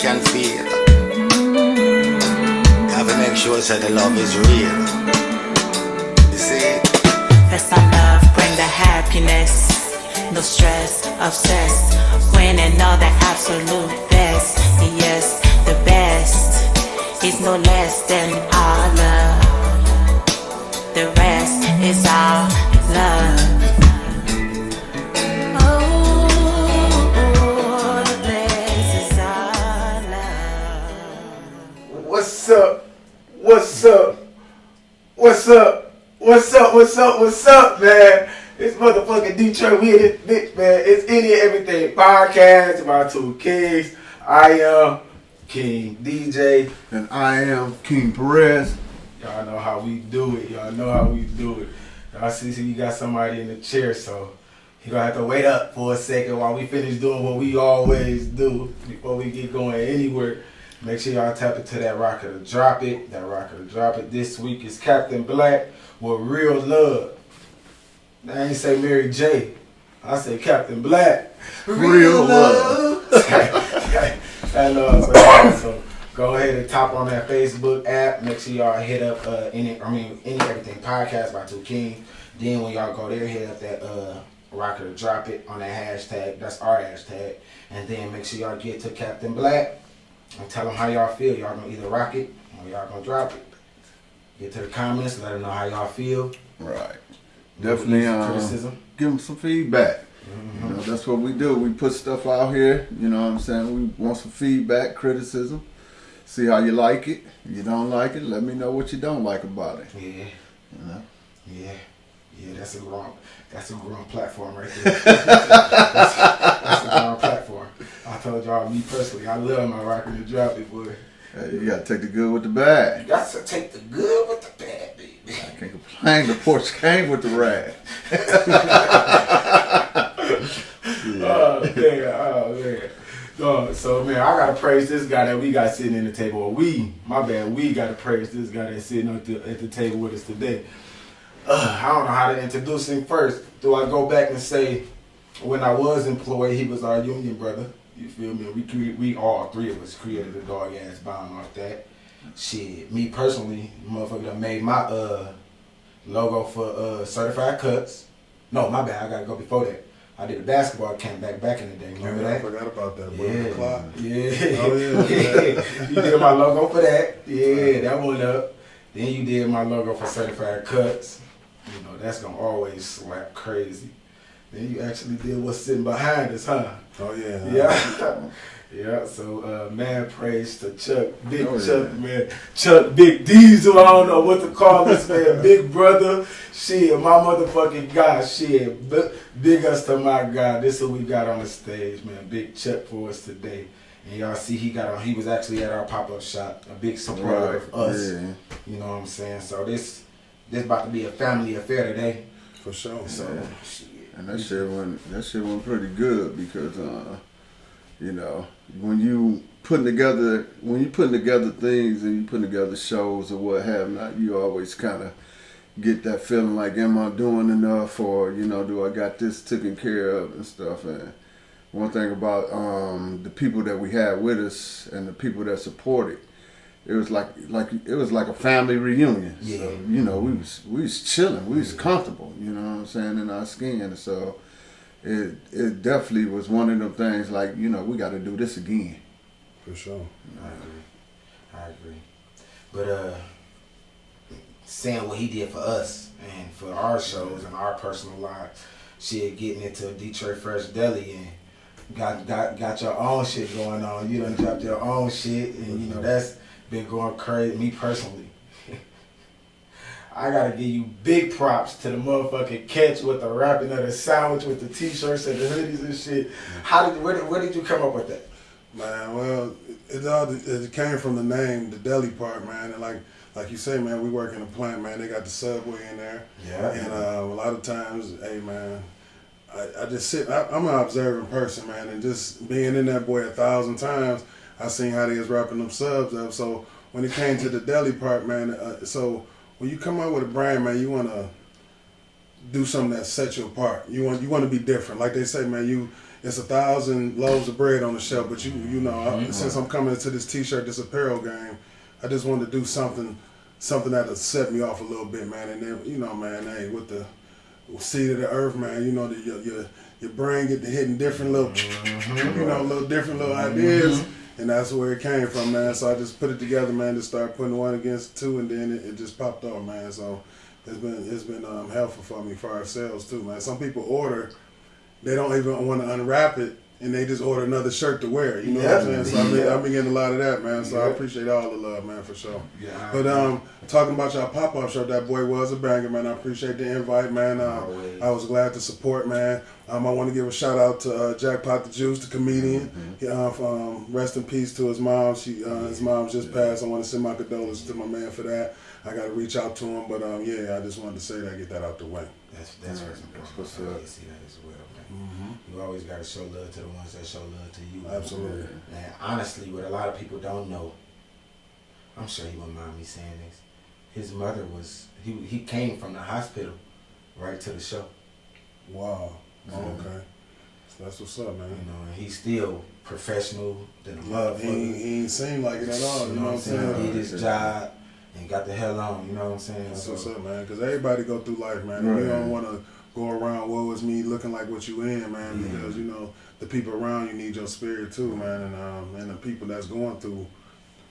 can feel. You have to make sure that the love is real. You see? That's my love, bring the happiness. No stress, obsessed. When and all the absolute best. Yes, the best is no less than our love. The rest is our love. What's up? What's up? What's up? What's up? What's up? What's up, man? It's motherfucking Detroit. We in this bitch, man. It's Any and Everything podcast. My two kings. I am King DJ. And I am King Perez. Y'all know how we do it. Y'all know how we do it. Y'all see we got somebody in the chair, so he gonna have to wait up for a second while we finish doing what we always do before we get going anywhere. Make sure y'all tap into that rocker to drop it. That rocker to drop it. This week is Captain Black with Real Love. I ain't say Mary J. I say Captain Black. Real love. So go ahead and tap on that Facebook app. Make sure y'all hit up Any Everything Podcast by Two Kings. Then when y'all go there, hit up that rocker to drop it on that hashtag. That's our hashtag. And then make sure y'all get to Captain Black and tell them how y'all feel. Y'all gonna either rock it or y'all gonna drop it. Get to the comments, let them know how y'all feel. Right. Definitely criticism. Give them some feedback. Mm-hmm. You know, that's what we do. We put stuff out here. You know what I'm saying? We want some feedback, criticism. See how you like it. If you don't like it, let me know what you don't like about it. Yeah. You know? Yeah, that's a grown platform right there. that's a grown platform. I told y'all, me personally, I love my rockin' and drop it, boy. Hey, you gotta take the good with the bad. You got to take the good with the bad, baby. I can't complain. The porch came with the rag. Oh man. So man, I gotta praise this guy that we got sitting in the table. Or we gotta praise this guy that's sitting at the table with us today. I don't know how to introduce him first. Do I go back and say, when I was employed, he was our union brother. You feel me? We all three of us created a dog ass bond off that. Shit, me personally, motherfucker that made my logo for certified cuts. No, my bad. I gotta go before that. I did a basketball camp back in the day. Remember that? I forgot about that. Yeah. Oh yeah. You did my logo for that. Yeah, that went up. Then you did my logo for certified cuts. You know, that's gonna always slap crazy. Then you actually did what's sitting behind us, huh? Oh yeah. Yeah. Yeah, so man, praise to Chuck. Chuck, yeah. Man. Chuck Big Diesel, I don't know what to call this man. Big brother. Shit, my motherfucking guy. Shit. Big us to my guy. This is who we got on the stage, man. Big Chuck for us today. And y'all see he was actually at our pop-up shop. A big supporter of us. Yeah. You know what I'm saying? So this about to be a family affair today. For sure. So Yeah. And that shit went pretty good because you know, when you putting together things and you putting together shows or what have not, you always kind of get that feeling like, am I doing enough, or you know, do I got this taken care of and stuff. And one thing about the people that we had with us and the people that supported, it was like a family reunion. Yeah. So, you know, we was chilling, we was comfortable, you know what I'm saying, in our skin. So it definitely was one of them things like, you know, we got to do this again. For sure. I agree. But saying what he did for us and for our shows and our personal lives, shit, getting into Detroit Fresh Deli and got your own shit going on. You done dropped your own shit, and you know that's been going crazy. Me personally, I gotta give you big props to the motherfucking catch with the wrapping of the sandwich with the t-shirts and the hoodies and shit. Where did you come up with that? Man, well, it came from the name, the deli part, man. And like you say, man, we work in a plant, man. They got the Subway in there. Yeah. And a lot of times, hey, man, I just sit. I'm an observant person, man, and just being in that boy 1,000 times, I seen how they was wrapping them subs up. So when it came to the deli part, man, so when you come out with a brand, man, you want to do something that sets you apart. You want to be different. Like they say, man, it's 1,000 loaves of bread on the shelf, but you know, since I'm coming into this T-shirt, this apparel game, I just wanted to do something that'll set me off a little bit, man. And then, you know, man, hey, with the seed of the earth, man, you know, your brain get to hitting different little, you know, different little ideas, and that's where it came from, man. So I just put it together, man, to start putting one against two, and then it just popped off, man. So it's been helpful for me for our sales too, man. Some people order, they don't even want to unwrap it, and they just order another shirt to wear. You know what I'm saying? So I've been getting a lot of that, man. So I appreciate all the love, man, for sure. Yeah. But talking about y'all pop-up show, that boy was a banger, man. I appreciate the invite, man. I was glad to support, man. I want to give a shout out to Jackpot the Juice, the comedian. Rest in peace to his mom. His mom just passed. I want to send my condolences to my man for that. I got to reach out to him, but yeah, I just wanted to say that, get that out the way. That's what's up. I see that as well, man. You always got to show love to the ones that show love to you. Absolutely. And honestly, what a lot of people don't know, I'm sure he wouldn't mind me saying this. His mother he came from the hospital right to the show. Wow. Oh, okay. So that's what's up, man. You know, and he's still professional than a motherfucker. He ain't seem like it at all. You know what I'm saying? He did his job and got the hell on. You know what I'm saying? That's what's up, man. Because everybody go through life, man. And you don't want to go around, woe is me, looking like what you in, man. Because, you know, the people around you need your spirit too, man. And the people that's going through,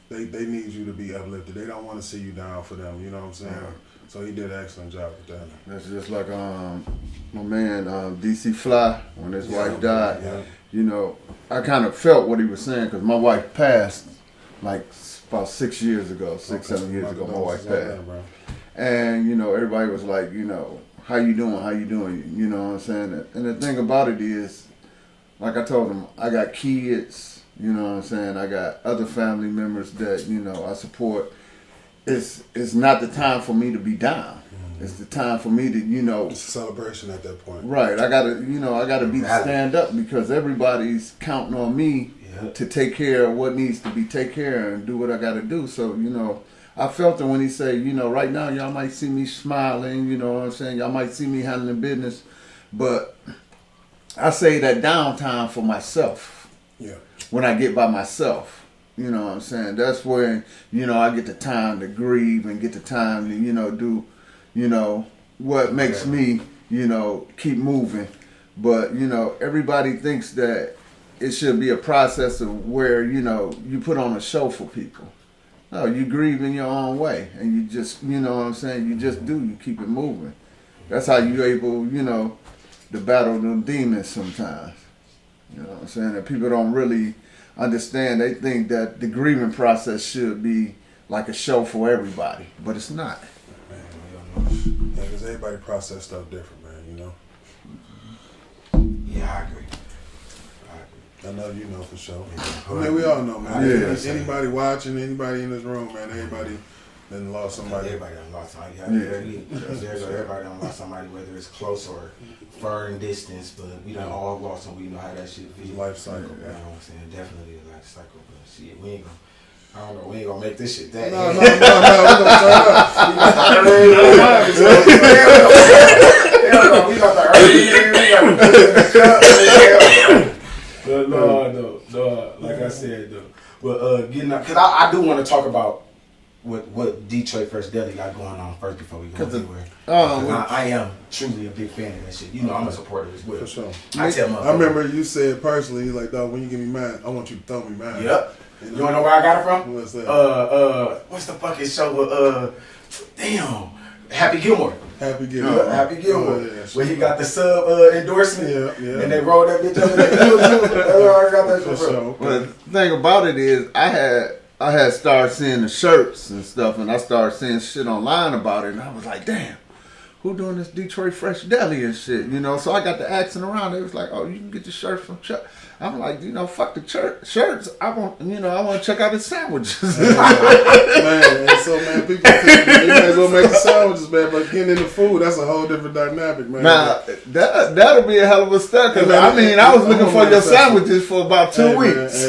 they need you to be uplifted. They don't want to see you down for them. You know what I'm saying? So he did an excellent job with that. That's just like my man DC Fly, when his wife died. Yeah. You know, I kind of felt what he was saying because my wife passed like about 6 years ago, 7 years ago. My wife passed, and you know, everybody was like, you know, how you doing? How you doing? You know what I'm saying? And the thing about it is, like I told him, I got kids. You know what I'm saying? I got other family members that, you know, I support. It's not the time for me to be down. It's the time for me to, you know. It's a celebration at that point. Right. I gotta be stand up because everybody's counting on me to take care of what needs to be taken care of and do what I gotta do. So, you know, I felt it when he said, you know, right now y'all might see me smiling, you know what I'm saying? Y'all might see me handling business, but I say that downtime for myself. Yeah. When I get by myself. You know what I'm saying? That's when, you know, I get the time to grieve and get the time to, you know, do, you know, what makes me, you know, keep moving. But, you know, everybody thinks that it should be a process of where, you know, you put on a show for people. No, you grieve in your own way. And you just, you know what I'm saying? You just do. You keep it moving. That's how you're able, you know, to battle them demons sometimes. You know what I'm saying? And people don't really understand. They think that the grieving process should be like a show for everybody, but it's not. Man, yeah, because everybody process stuff different, man, you know? Yeah, I agree. I know you know for sure. I mean, we all know, man. Yeah. Anybody watching, anybody in this room, man, everybody done lost somebody. Everybody done lost somebody. Everybody done lost somebody, whether it's close or far in distance, but we done all lost them. We know how that shit feels. Life cycle, You know what I'm saying? Definitely a life cycle, but shit, we ain't gonna. I don't know. We ain't gonna make this shit that. No, we gonna turn up. No. Like I said, though. But getting up, because I do want to talk about what Detroit Fresh Deli got going on first before we go anywhere. I am truly a big fan of that shit. You know, I'm a supporter as well. For sure. I remember you said personally, like, dog, when you get me mad, I want you to throw me mad. Yep. You wanna know where I got it from? What's that? What's the fucking show with Happy Gilmore. Happy Gilmore. Oh, yeah. Where he got the sub endorsement. Yeah. And they rolled that bitch over there. I got that For sure. But the thing about it is, I had started seeing the shirts and stuff, and I started seeing shit online about it, and I was like, damn, who doing this Detroit Fresh Deli and shit, you know? So I got to asking around. It was like, oh, you can get your shirt from Chuck. I'm like, you know, fuck the shirts. I want to check out the sandwiches. Man, and so, man, people they might as well make the sandwiches, man, but getting in the food, that's a whole different dynamic, man. Now, that'll be a hell of a start, because, I was looking for your sandwiches for about 2 weeks.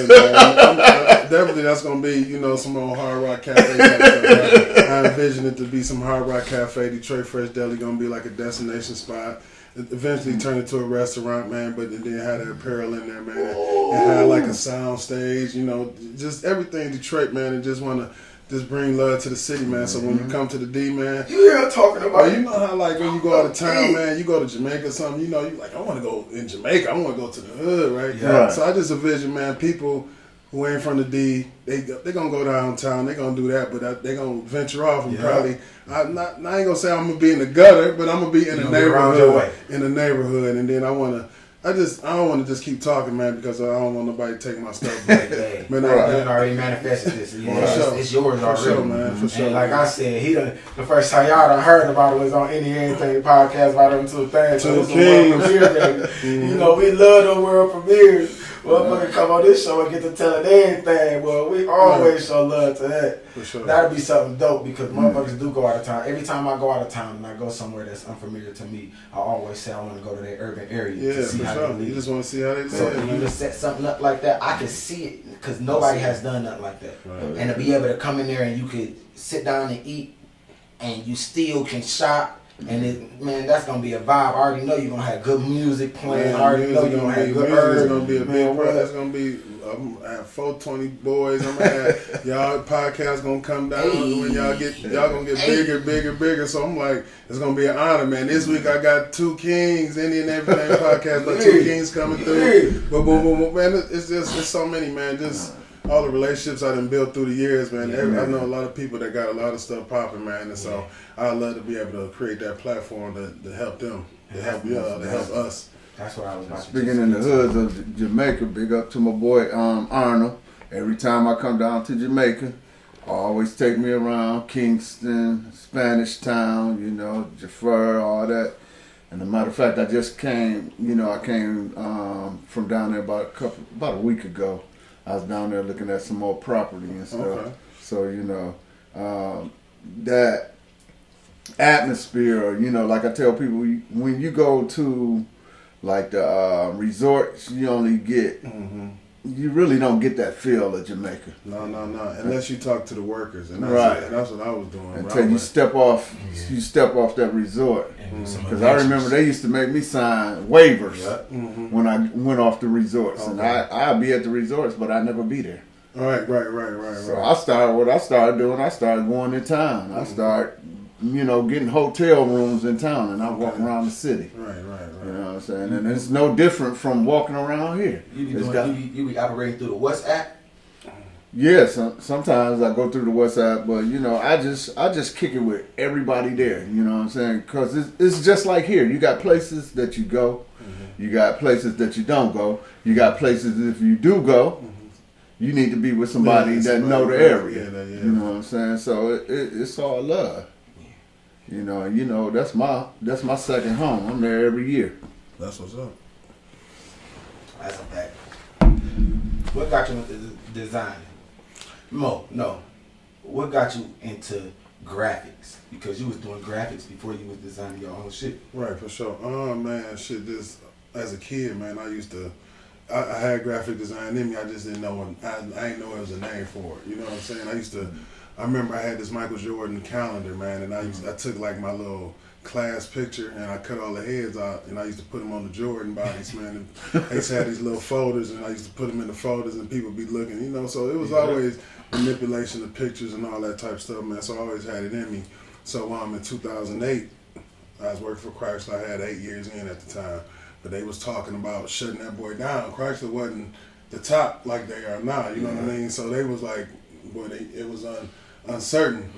Definitely that's going to be, you know, some old Hard Rock Cafe type stuff. I envision it to be some Hard Rock Cafe, Detroit Fresh Deli, going to be like a destination spot. eventually turned into a restaurant, man. But it then had that apparel in there, man. It had like a sound stage, you know, just everything Detroit, man. And just want to just bring love to the city, man. So when you come to the D, man, You hear talking about well, you know how like when you go out of town, man, you go to Jamaica or something, you know, you like, I want to go in Jamaica, I want to go to the hood, right? Yeah. Right. So I just envision, man, people who ain't from the D, they gonna go downtown, they gonna do that, but they gonna venture off and probably, I ain't gonna say I'm gonna be in the gutter, but I'm gonna be in the neighborhood, and then I don't want to just keep talking, man, because I don't want nobody taking my stuff. Hey, Man, you I- already manifested this. Yeah, For sure. it's yours For already. sure, man, for sure. And like I said, the first time y'all done heard about it was on Any Anything podcast about them two things. Two So it's a world Kings. premiere, baby. You know, we love the world premieres. Motherfucker come on this show and get to telling everything. Well, we always show love to that. For sure. That'd be something dope because motherfuckers do go out of town. Every time I go out of town and I go somewhere that's unfamiliar to me, I always say I want to go to that urban area Yeah, to see for how sure. they You live. just want to see how they So live, for you man. to set something up like that, I can see it because nobody has done nothing like that. Right. And to be able to come in there and you could sit down and eat, and you still can shop, and man, that's gonna be a vibe. I already know you're gonna have good music playing. I already know you're gonna have good It's herbs. gonna be a big Man, part. what? That's gonna be. I'm gonna have 420 boys. I'm gonna have y'all podcast gonna come down when y'all gonna get bigger. So I'm like, it's gonna be an honor, man. This week I got Two Kings, Any and Everything podcast, but Two Kings coming through. But boom, man. It's so many, man. Just all the relationships I done built through the years, man. I know a lot of people that got a lot of stuff popping, man. And so I'd love to be able to create that platform to help them, to help y'all, to help us. That's what I was about to Speaking just in the get to. hoods of Jamaica, big up to my boy Arnold. Every time I come down to Jamaica, always take me around Kingston, Spanish Town, you know, Jafar, all that. And as a matter of fact, I just came, I came from down there about a week ago. I was down there looking at some more property and stuff. Okay. So, that atmosphere, like I tell people, when you go to like the resorts, you only get, you really don't get that feel of Jamaica. No. Unless you talk to the workers, and that's Right. and that's what I was doing. Until you step off that resort. Because I remember they used to make me sign waivers when I went off the resorts, and I'd be at the resorts, but I'd never be there. Right. So I started doing. I started going in town. I started, getting hotel rooms in town, and I walk around the city. Right. You know what I'm saying? And it's no different from walking around here. You be operating through the WhatsApp? Yes, sometimes I go through the WhatsApp, but I just kick it with everybody there. You know what I'm saying? Because it's just like here. You got places that you go, you got places that you don't go, you got places if you do go, you need to be with somebody that know the area. Yeah. You know what I'm saying? So it's all love. You know that's my second home. I'm there every year. That's what's up. That's a fact. What got you into designing? No. What got you into graphics? Because you was doing graphics before you was designing your own shit. Right, for sure. Oh man, shit. This as a kid, man, I had graphic design in me. I just didn't know I didn't know there was a name for it. You know what I'm saying? I remember I had this Michael Jordan calendar, man, and I took like my little class picture and I cut all the heads out and I used to put them on the Jordan bodies, man. And I used to have these little folders and I used to put them in the folders and people be looking, so it was always manipulation of pictures and all that type of stuff, man. So I always had it in me. So in 2008, I was working for Chrysler. I had 8 years in at the time, but they was talking about shutting that boy down. Chrysler wasn't the top like they are now, you know what I mean? So they was like, it was uncertain.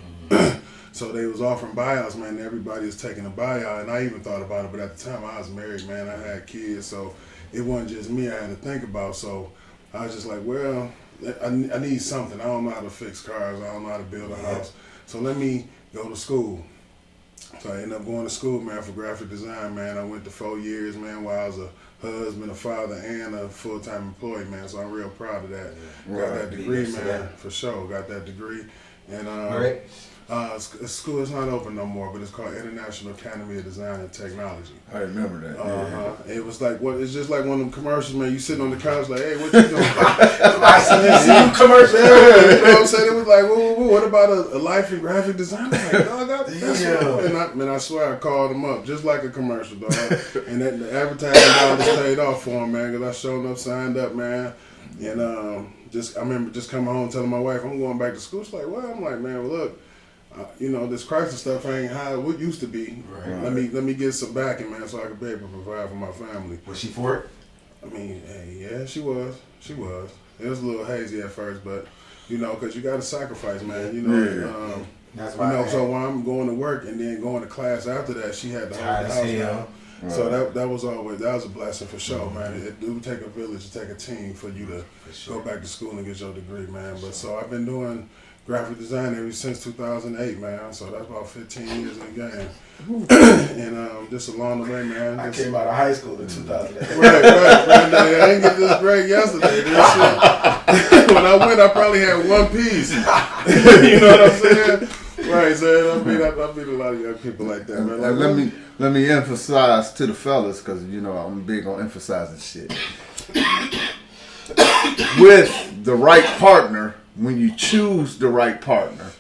So they was offering buyouts, man. Everybody was taking a buyout, and I even thought about it. But at the time, I was married, man. I had kids, so it wasn't just me I had to think about. So I was just like, well, I need something. I don't know how to fix cars. I don't know how to build a house. So let me go to school. So I ended up going to school, man, for graphic design, man. I went to 4 years, man, while I was a husband, a father, and a full-time employee, man. So I'm real proud of that. Got that degree, man, for sure. Got that degree. And Right. School is not open no more, but it's called International Academy of Design and Technology. I remember that. It was like it's just like one of them commercials, man. You sitting on the couch like, hey, what you doing? I see you commercial. You know what I'm saying? It was like, whoa, what about a life in graphic design? I'm like, dog, That's Damn. what, and I swear I called him up just like a commercial, dog. And that, the advertising dollars paid off for him, man, because I showed up, signed up, man. And I remember just coming home telling my wife, I'm going back to school. She's like, what? I'm like, man, well, look, this Chrysler stuff ain't how it used to be. Right. Let me get some backing, man, so I can be able to provide for my family. Was she for it? I mean, hey, yeah, she was. She was. It was a little hazy at first, but, because you got to sacrifice, man. That's why. So while I'm going to work and then going to class after that, she had to hold the house down. Right. So that was a blessing for sure, man. It do take a village to take a team for you to go back to school and get your degree, man. But so I've been doing graphic design ever since 2008, man. So that's about 15 years in the game. And just along the way, man. I came out of high school in 2008. Right. I didn't get this grade yesterday. This shit. When I went, I probably had one piece. You know what I'm saying? Right, so I meet a lot of young people like that, man. Like, Let me emphasize to the fellas, because I'm big on emphasizing shit. With the right partner, when you choose the right partner,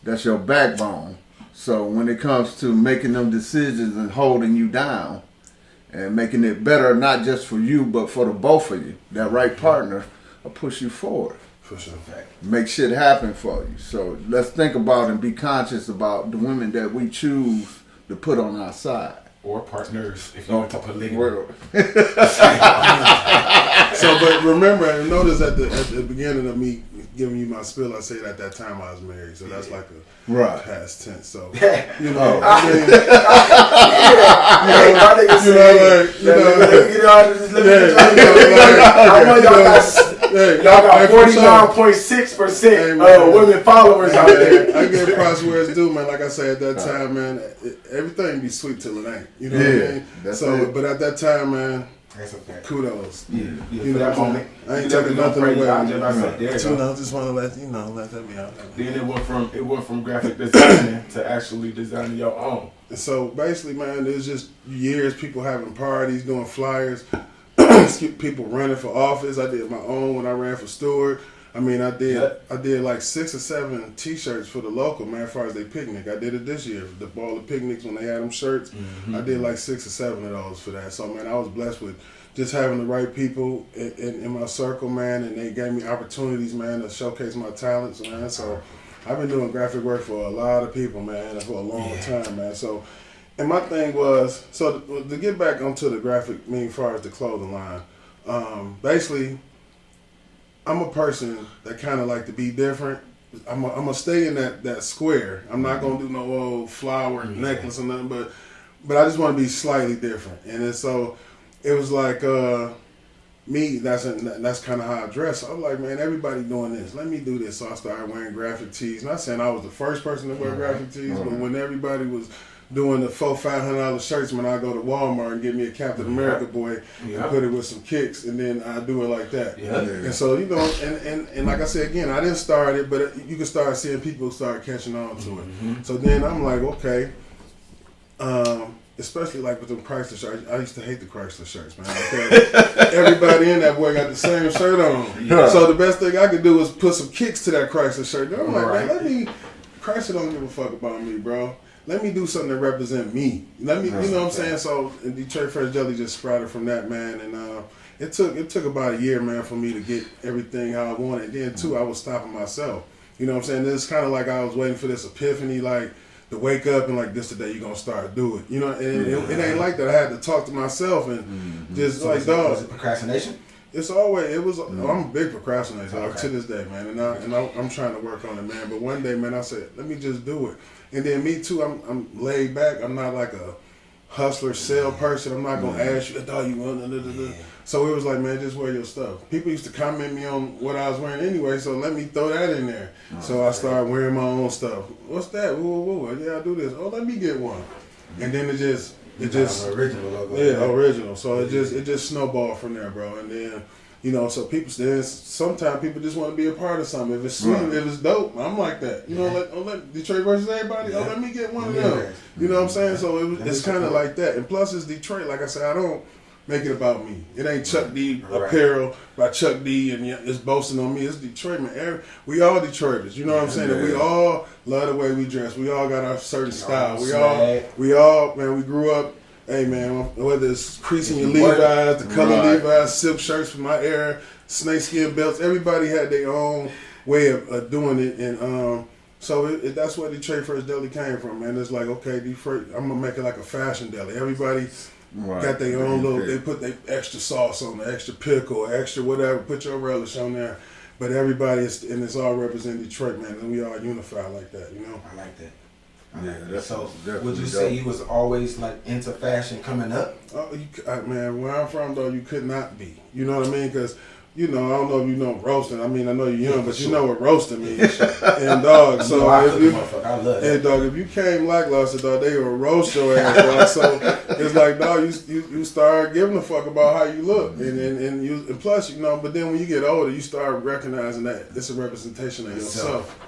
that's your backbone. So when it comes to making them decisions and holding you down and making it better, not just for you, but for the both of you, that right partner will push you forward. for sure. Make shit happen for you. So let's think about and be conscious about the women that we choose to put on our side. Or partners, if you want to polygamy. So, but remember, I noticed at the beginning of me giving you my spiel, I said at that time I was married, so that's like a past tense. So, you know, y'all got 49.6% women followers out there. I give props where it's due, man. Like I said, at that time, man, everything be sweet till it ain't. You know what I mean? So, but at that time, man, that's okay. kudos. Yeah, for that moment. I ain't taking nothing away. Just want to let that be out. Then it went from graphic designing to actually designing your own. And so basically, man, there's just years people having parties, doing flyers, people running for office. I did my own when I ran for Stewart. I mean, I did like 6 or 7 T-shirts for the local, man, as far as they picnic. I did it this year. All the picnics, when they had them shirts, I did like 6 or 7 of those for that. So, man, I was blessed with just having the right people in my circle, man, and they gave me opportunities, man, to showcase my talents, man. So I've been doing graphic work for a lot of people, man, for a long time, man. So, and my thing was, so to get back onto the graphic, as far as the clothing line, basically, I'm a person that kind of like to be different. I'm gonna stay in that square. I'm not gonna do no old flower necklace or nothing, but I just want to be slightly different. And so it was like me. That's kind of how I dress. So I'm like, man, everybody doing this. Let me do this. So I started wearing graphic tees. Not saying I was the first person to wear graphic tees, but when everybody was doing the $400-500 shirts, when I go to Walmart and get me a Captain America boy and put it with some kicks, and then I do it like that. And so, you know, and like I said again, I didn't start it, but you can start seeing people start catching on to it. So then I'm like, okay, especially like with the Chrysler shirts. I used to hate the Chrysler shirts, man. Okay? Everybody in that boy got the same shirt on. So the best thing I could do was put some kicks to that Chrysler shirt. And I'm like, man, Chrysler don't give a fuck about me, bro. Let me do something that represent me. You know what I'm saying? So, and Detroit Fresh Deli just sprouted from that, man. And it took about a year, man, for me to get everything how I wanted. Then too, I was stopping myself. You know what I'm saying? It's kind of like I was waiting for this epiphany, like to wake up and like this today you're gonna start do it. You know, and it ain't like that. I had to talk to myself and just so like, dog. Was it procrastination? It's always, I'm a big procrastinator to this day, man, and I'm trying to work on it, man. But one day, man, I said, let me just do it. And then me too, I'm laid back. I'm not like a hustler, sale person. I'm not gonna ask you, "Oh, you want?" So it was like, man, just wear your stuff. People used to comment me on what I was wearing anyway, so let me throw that in there. So I started wearing my own stuff. What's that? Whoa. Yeah, I do this. Oh, let me get one. And then it just original logo. Yeah, original. So it just snowballed from there, bro. And then, you know, so sometimes people just want to be a part of something. If it's sweet, if it's dope, I'm like that. You know, let Detroit versus everybody. Oh, let me get one of them. You know what I'm saying? So it's kind of like that. And plus, it's Detroit. Like I said, make it about me. It ain't Chuck D Right. apparel by Chuck D and it's boasting on me. It's Detroit, man. We all Detroiters. You know what I'm saying? And we all love the way we dress. We all got our certain style. We all, man, we grew up. Hey man, whether it's creasing your Levi's, the color Levi's, silk shirts from my era, snakeskin belts, everybody had their own way of doing it, and so that's where Detroit Fresh Deli came from, man. It's like, okay, Detroit, I'm gonna make it like a fashion deli. Everybody got their own little. They put their extra sauce on, the extra pickle, extra whatever. Put your relish on there, but everybody is, and it's all represent Detroit, man. And we all unified like that, you know. I like that. Yeah, that's So, definitely would you dope. say you was always like into fashion coming up? Oh, man, where I'm from though, you could not be. You know what I mean? Because I don't know if you know roasting. I mean, I know you're young, but you know what roasting means. And dog, so I if you, I love that. and dog, if you came lackluster, dog, they will roast your ass. Dog. So it's like, dog, you start giving a fuck about how you look, and plus, But then when you get older, you start recognizing that it's a representation of yourself.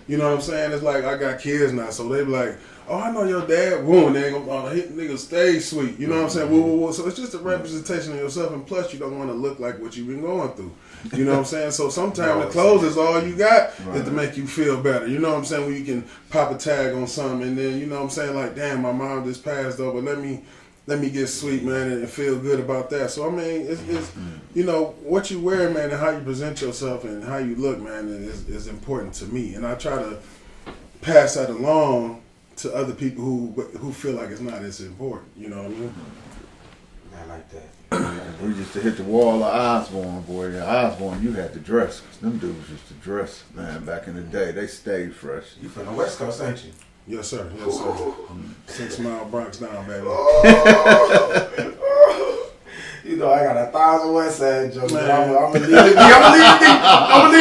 You know what I'm saying? It's like I got kids now, so they be like, "Oh, I know your dad." Woo, they ain't gonna hit nigga stay sweet. You know what I'm saying? Woo. So it's just a representation of yourself, and plus you don't want to look like what you've been going through. You know what I'm saying? So sometimes the clothes is all you got is to make you feel better. You know what I'm saying? When you can pop a tag on something, and then you know what I'm saying, like, damn, my mom just passed over. Let me get sweet, man, and feel good about that. So I mean, it's what you wear, man, and how you present yourself and how you look, man, is important to me, and I try to pass that along to other people who feel like it's not as important. You know what I mean? I like that. We used to hit the wall of Osborne, boy. Osborne, you had to dress. 'Cause them dudes used to dress, man, back in the day. They stayed fresh. You from the West Coast, ain't you? Yes, sir. Yes, sir. 6 Mile Bronx down, baby. I got 1,000 West Side jokes. I'm gonna leave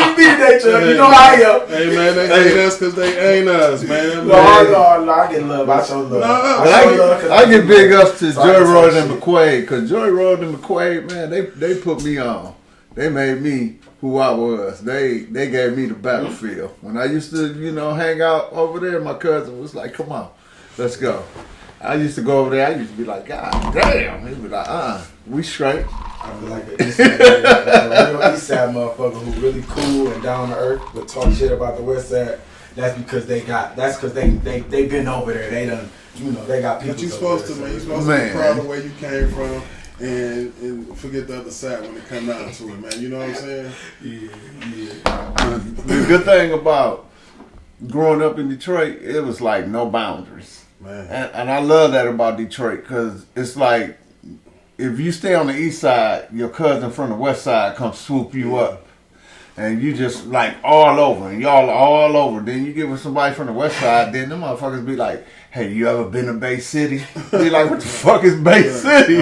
it be today, Chuck. You know how I am. Hey, man, they hate us because they ain't us, man. No, I get love. I show love. I get big ups to Joy Road and McQuaid, because Joy Road and McQuaid, man, they put me on. They made me who I was. They gave me the battlefield. When I used to, hang out over there, my cousin was like, "Come on, let's go." I used to go over there. I used to be like, "God damn." He'd be like, we straight." I feel like a real East Side motherfucker who really cool and down to earth, but talk shit about the West Side. That's because they been over there. They done, they got people. But you supposed to, man. You supposed to be proud of where you came from. And forget the other side when it come down to it, man. You know what I'm saying? Yeah. The good thing about growing up in Detroit, it was like no boundaries. Man. And I love that about Detroit, because it's like, if you stay on the east side, your cousin from the west side comes swoop you up. And you just like all over, and y'all all over. Then you get with somebody from the west side, then them motherfuckers be like, "Hey, you ever been to Bay City?" Be like, "What the fuck is Bay City?"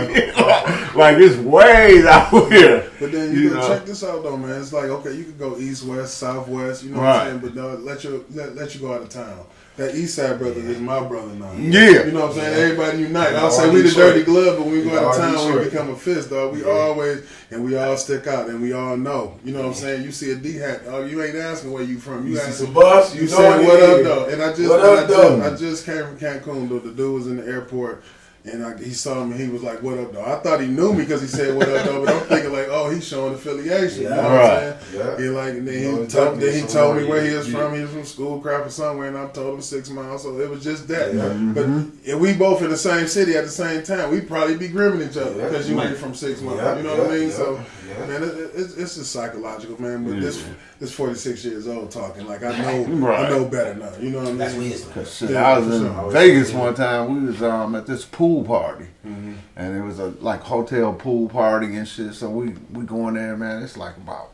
Like, it's way out here. But then you gotta check this out though, man. It's like, okay, you could go east, west, southwest, you know what I'm saying? But no, let you go out of town. That east side brother is my brother now. Yeah. You know what I'm saying? Everybody unite. I'll say we the dirty glove, but when we go out of town, we become a fist, dog. We always, and we all stick out, and we all know. You know what I'm saying? You see a D hat, oh, you ain't asking where you from. You see asking some buffs, you say what up though. And I just came from Cancun, though. The dude was in the airport. And he saw me, he was like, "What up, though?" I thought he knew me because he said, "What up, though?" But I'm thinking like, "Oh, he's showing affiliation." Yeah, you know what I'm saying? Yeah. He like, and then he told me where he was from. He was from Schoolcraft or somewhere, and I told him 6 miles. So it was just that. Yeah. But if we both in the same city at the same time, we'd probably be grimming each other because you ain't from 6 miles. Yeah, you know what I mean? yeah, So, yeah. man, it's just psychological, man. But this 46 years old talking like I know better now. You know what I mean? That's wisdom. Shit, Yeah, I was for in sure. Vegas one time. We was at this pool party, and it was a hotel pool party and shit. So we go in there, man. It's like about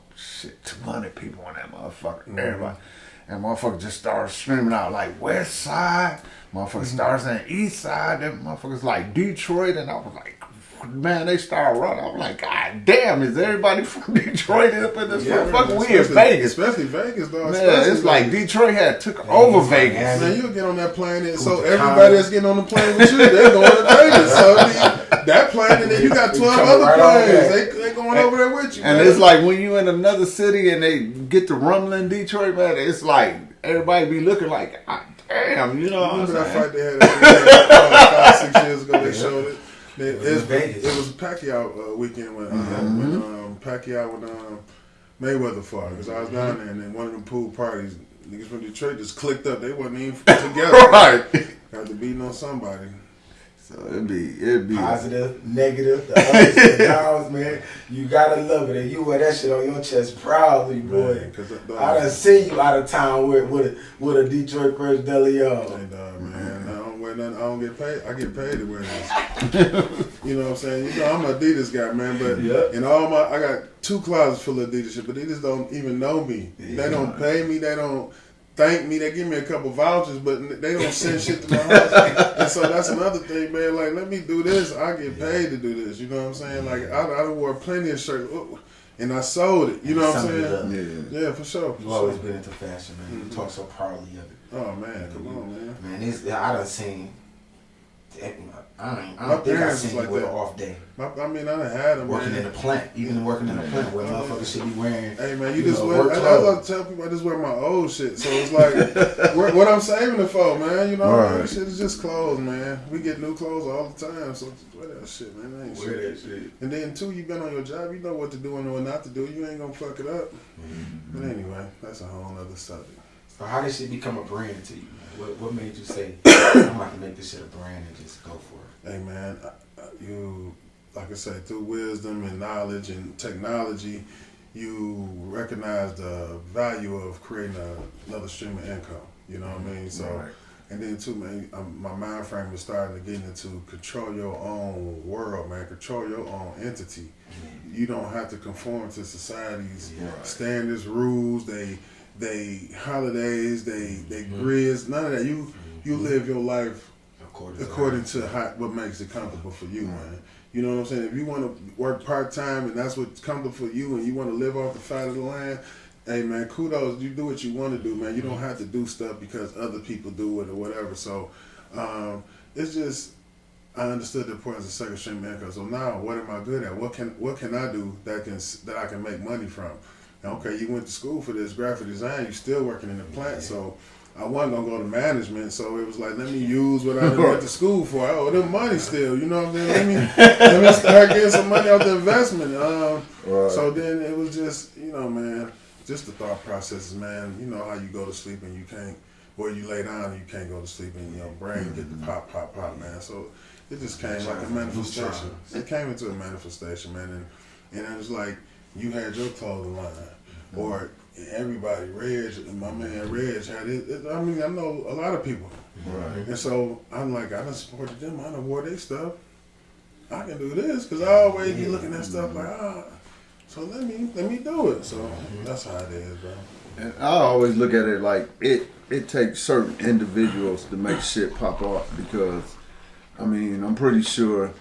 200 people in that motherfucker. Everybody, and motherfucker just started screaming out like West Side. Motherfucker started saying East Side. Them motherfuckers like Detroit, and I was like, man, they started running. I'm like, God damn, is everybody from Detroit up in this motherfucker? We in Vegas. Especially Vegas, dog. Man, it's like Detroit had took over Vegas. Man, you'll get on that plane, and so everybody that's getting on the plane with you, they're going to Vegas. So that plane, and then you got 12 other planes. They going over there with you. And man. it's like when you in another city and they get to rumbling Detroit, man, it's like everybody be looking like, damn, you know what I'm Remember that saying? fight they had 5, 6 years ago? They showed it. Vegas. It was Pacquiao weekend when Pacquiao and Mayweather fought, because I was down there, and then one of them pool parties, niggas from Detroit just clicked up. They wasn't even together. Right. Got to beating on somebody. So it'd be Positive, negative, the ups and downs, man. You gotta love it, and you wear that shit on your chest proudly, boy. Man, 'cause I done seen you out of town with a Detroit Fresh Deli on. Hey, dog, man, I don't wear nothing. I don't get paid. I get paid to wear this. You know what I'm saying? You know I'm an Adidas guy, man. But in all I got 2 closets full of Adidas shit. But Adidas don't even know me. Yeah. They don't pay me. They don't thank me. They give me a couple vouchers, but they don't send shit to my house. And so that's another thing, man. Like, let me do this. I get paid to do this. You know what I'm saying? Like, I wore plenty of shirts. And I sold it. You know what I'm saying? Yeah, for sure. You've always been into fashion, man. You talk so proudly of it. Oh, man. Come on, man. Man, I done seen... I don't think I seen you with an off day. I done had them, working in the plant, even working in the plant where motherfuckers should be wearing. Hey man, you just wear. I tell people I just wear my old shit, so it's like what I'm saving it for, man. You know, right. Shit is just clothes, man. We get new clothes all the time, so wear that shit, man. That ain't wear that shit. And then too, you been on your job, you know what to do and what not to do. You ain't gonna fuck it up. But anyway, that's a whole other subject. So how did shit become a brand to you, man? What made you say, I'm about to make this shit a brand and just go for it? Hey man, you, like I said, through wisdom and knowledge and technology, you recognize the value of creating another stream of income. You know what I mean? So, right. And then too, man, my mind frame is starting to get into control your own world, man. Control your own entity. Mm-hmm. You don't have to conform to society's standards, rules, they holidays, they grids, none of that. You live your life according to what makes it comfortable for you, man. You know what I'm saying? If you want to work part-time and that's what's comfortable for you and you want to live off the fat of the land, hey, man, kudos. You do what you want to do, man. You don't have to do stuff because other people do it or whatever. So it's just, I understood the importance of second stream income. So now what am I good at? What can I do that I can make money from? Okay, you went to school for this graphic design. You're still working in the plant, so I wasn't gonna go to management. So it was like, let me use what I went to school for. I owe them money still. You know what I'm saying? Let me start getting some money off the investment. Right. So then it was just, you know, man, just the thought processes, man. You know how you go to sleep and you can't, or you lay down and you can't go to sleep and your brain get the pop, man. So it just came like a manifestation. It came into a manifestation, man, and it was like, you had your clothing line, or everybody, my man Reg had it. I mean, I know a lot of people. Right. And so I'm like, I done supported them, I done wore their stuff. I can do this, because I always be looking at stuff like, so let me do it. So that's how it is, bro. And I always look at it like it takes certain individuals to make shit pop off, because, I mean, I'm pretty sure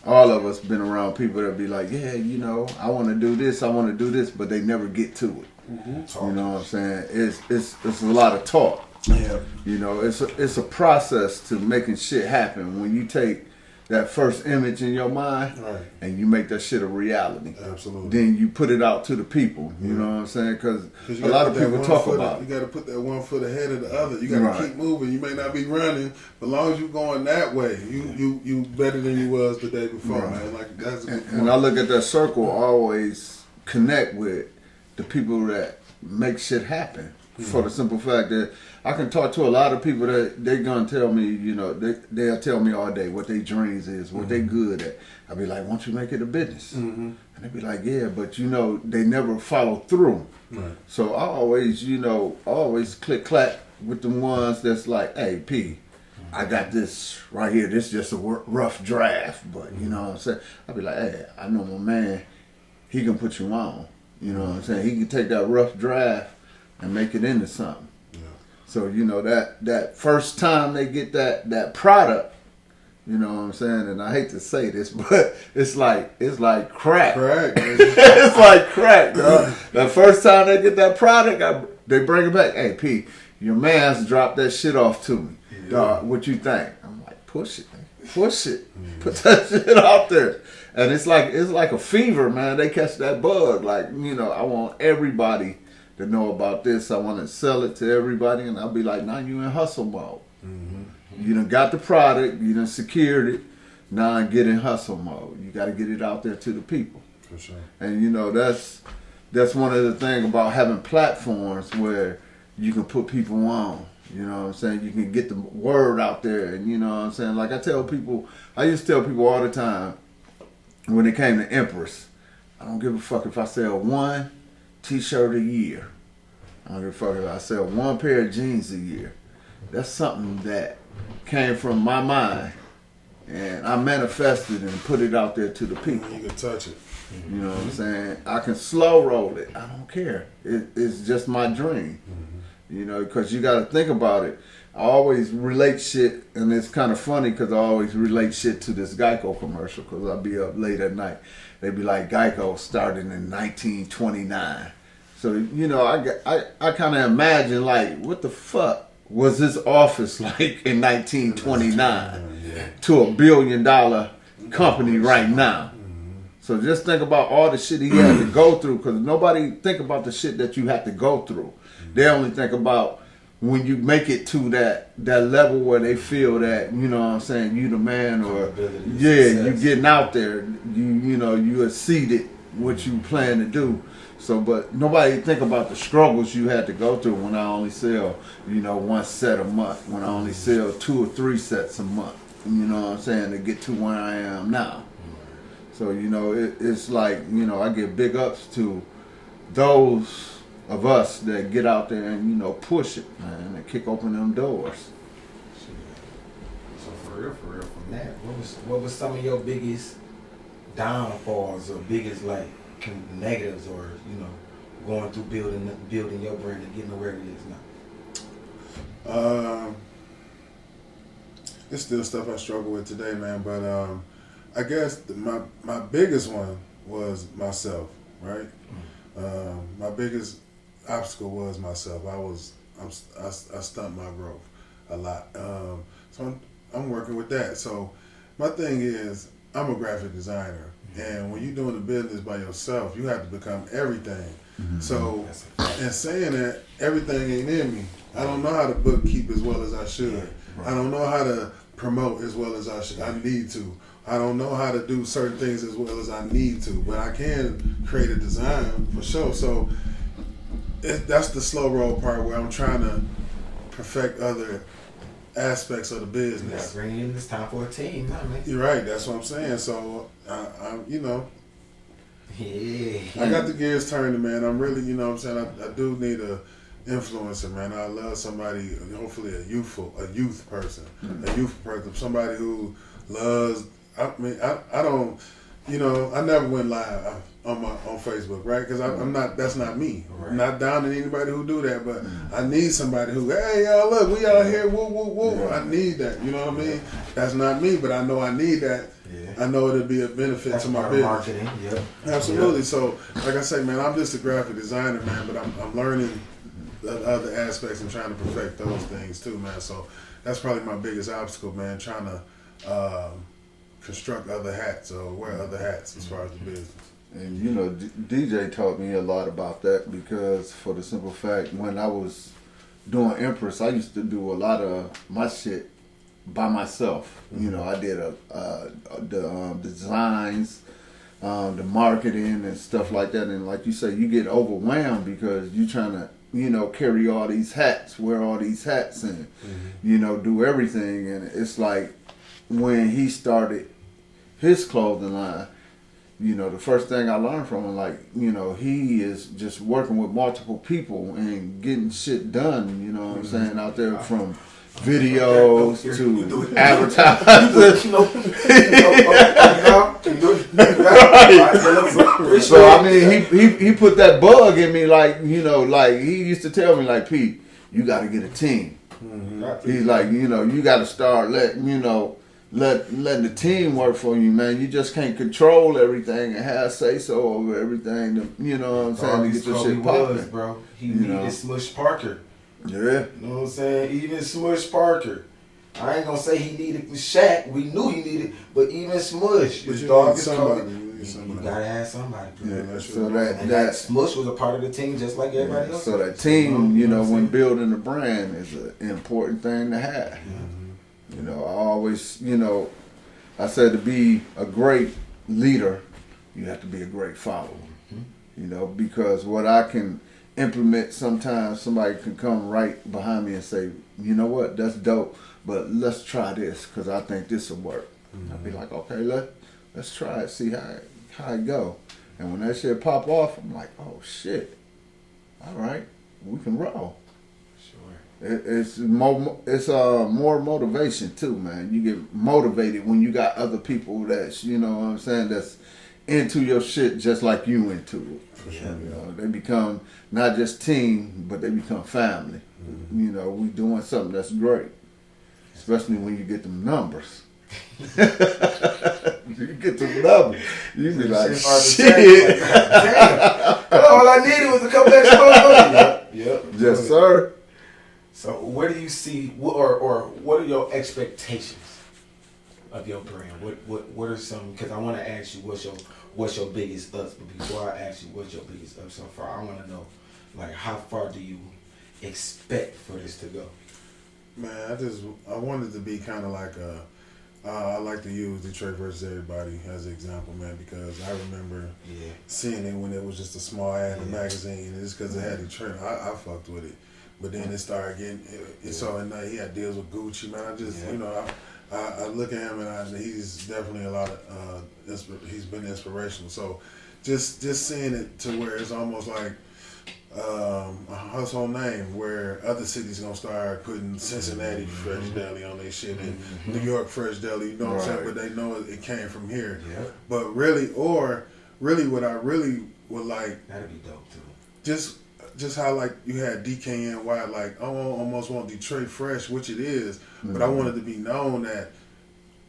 all of us been around people that be like, yeah, you know, I want to do this, but they never get to it. Mm-hmm. You know what I'm saying? It's a lot of talk. Yeah. You know, it's a process to making shit happen. When you take that first image in your mind, right, and you make that shit a reality. Absolutely. Then you put it out to the people. You know what I'm saying? Because a lot of people talk about it. You got to put that one foot ahead of the other. You got to keep moving. You may not be running, but as long as you're going that way, you better than you was the day before, man. Like that's a good point. And I look at that circle, always connect with the people that make shit happen. For the simple fact that I can talk to a lot of people that they gonna tell me, you know, they'll tell me all day what their dreams is, what they good at. I'll be like, won't you make it a business? And they be like, yeah, but you know, they never follow through. Right. So I always click clack with the ones that's like, hey, P, I got this right here. This is just a rough draft, but you know what I'm saying? I'll be like, hey, I know my man, he can put you on. You know what I'm saying? He can take that rough draft and make it into something. Yeah. So, you know, that first time they get that product, you know what I'm saying? And I hate to say this, but it's like crack. It's like crack, dog. The first time they get that product, they bring it back. Hey, P, your man's dropped that shit off to me. Yeah. Dog, what you think? I'm like, push it. Put that shit out there. And it's like a fever, man. They catch that bug. Like, you know, I want everybody to know about this. I want to sell it to everybody, and I'll be like, now you in hustle mode. You done got the product, you done secured it, Now get in hustle mode. You got to get it out there to the people. For sure. And that's one of the things about having platforms where you can put people on. You know what I'm saying? You can get the word out there, and you know what I'm saying? Like I used to tell people all the time when it came to Empress, I don't give a fuck if I sell one t-shirt a year. I don't give a fuck if I sell one pair of jeans a year. That's something that came from my mind, and I manifested and put it out there to the people. You can touch it. You know what I'm saying? I can slow roll it. I don't care. It's just my dream. You know, because you got to think about it. I always relate shit, and it's kind of funny because I always relate shit to this Geico commercial because I'll be up late at night. They be like, Geico started in 1929. So, you know, I kind of imagine, like, what the fuck was this office like in 1929 to $1 billion company right now? So just think about all the shit he had to go through, because nobody think about the shit that you have to go through. They only think about when you make it to that level where they feel that, you know what I'm saying, you the man, or you getting out there, you exceeded what you plan to do. So, but nobody think about the struggles you had to go through when I only sell, one set a month, when I only sell 2 or 3 sets a month, you know what I'm saying, to get to where I am now. So, it's like, I give big ups to those of us that get out there and, push it, man, and kick open them doors. So for real, from that, what was some of your biggest downfalls or biggest negatives, or going through building your brand and getting where it is now? It's still stuff I struggle with today, man. But I guess my biggest one was myself, right? My biggest obstacle was myself. I stunt my growth a lot. So I'm working with that. So my thing is, I'm a graphic designer, and when you're doing the business by yourself, you have to become everything. So in saying that, everything ain't in me. I don't know how to bookkeep as well as I should. I don't know how to promote as well as I need to. I don't know how to do certain things as well as I need to, but I can create a design for sure. So that's the slow roll part where I'm trying to perfect other aspects of the business. Yeah, bringing in this time for a team, man. You're right. That's what I'm saying. So I got the gears turning, man. I'm really, what I'm saying, I do need a influencer, man. I love somebody, hopefully a youth person, somebody who loves. I mean, I don't, I never went live on Facebook, right? Because I'm not. That's not me. Right. I'm not down to anybody who do that, but I need somebody who, hey, y'all, look, we out here, woo, woo, woo. Yeah. I need that. You know what I mean? That's not me, but I know I need that. Yeah. I know it'll be a benefit to my business. Marketing. Yep. Absolutely. Yep. So, like I say, man, I'm just a graphic designer, man, but I'm learning the other aspects and trying to perfect those things too, man. So that's probably my biggest obstacle, man. Trying to construct other hats or wear other hats as far as the business. And DJ taught me a lot about that, because for the simple fact, when I was doing Empress, I used to do a lot of my shit by myself. I did the designs, the marketing and stuff like that. And like you say, you get overwhelmed because you're trying to, carry all these hats, wear all these hats, and do everything. And it's like when he started his clothing line, the first thing I learned from him, he is just working with multiple people and getting shit done, you know what I'm saying, out there, from videos to advertising. So I mean, he put that bug in me, he used to tell me, Pete, you got to get a team. He's like, you got to start letting the team work for you, man. You just can't control everything and have say-so over everything, you know what I'm saying, to get your shit popping. Bro. He needed Smush Parker. Yeah. You know what I'm saying? Even Smush Parker. I ain't gonna say he needed Shaq. We knew he needed, but even Smush. But you gotta have somebody. Yeah. So that Smush was a part of the team just like everybody else. So that team, when building a brand, is an important thing to have. I always, I said to be a great leader, you have to be a great follower. You know, because what I can implement, sometimes somebody can come right behind me and say, you know what, that's dope, but let's try this because I think this will work. I'll be like, okay, let's try it, see how it go. And when that shit pop off, I'm like, oh shit, all right, we can roll. Sure. It's more motivation too, man. You get motivated when you got other people that's, you know what I'm saying, that's into your shit just like you into it. Yeah. You know, they become not just team, but they become family. You know, we doing something that's great, especially when you get them numbers. You get them numbers, you be like, shit. Damn. All I needed was a couple extra months. Yep. Yes, sir. So where do you see, or what are your expectations of your brand? What are some? Because I want to ask you what's your biggest ups. But before I ask you what's your biggest ups so far, I want to know, like, how far do you expect for this to go? Man, I wanted to be kind of like I like to use Detroit Fresh Everybody as an example, man, because I remember seeing it when it was just a small ad in the magazine, and just because it had Detroit, I fucked with it. But then it started getting, so at night he had deals with Gucci, man. I just, you know, I look at him and he's definitely a lot of, he's been inspirational. So just seeing it to where it's almost like a household name, where other cities gonna start putting Cincinnati Fresh Deli on their shit and New York Fresh Deli, you know what I'm saying? But they know it came from here. Yeah. But really what I really would like, That'd be dope too. just how like you had DKNY, like I almost want Detroit Fresh, which it is, but I wanted to be known that,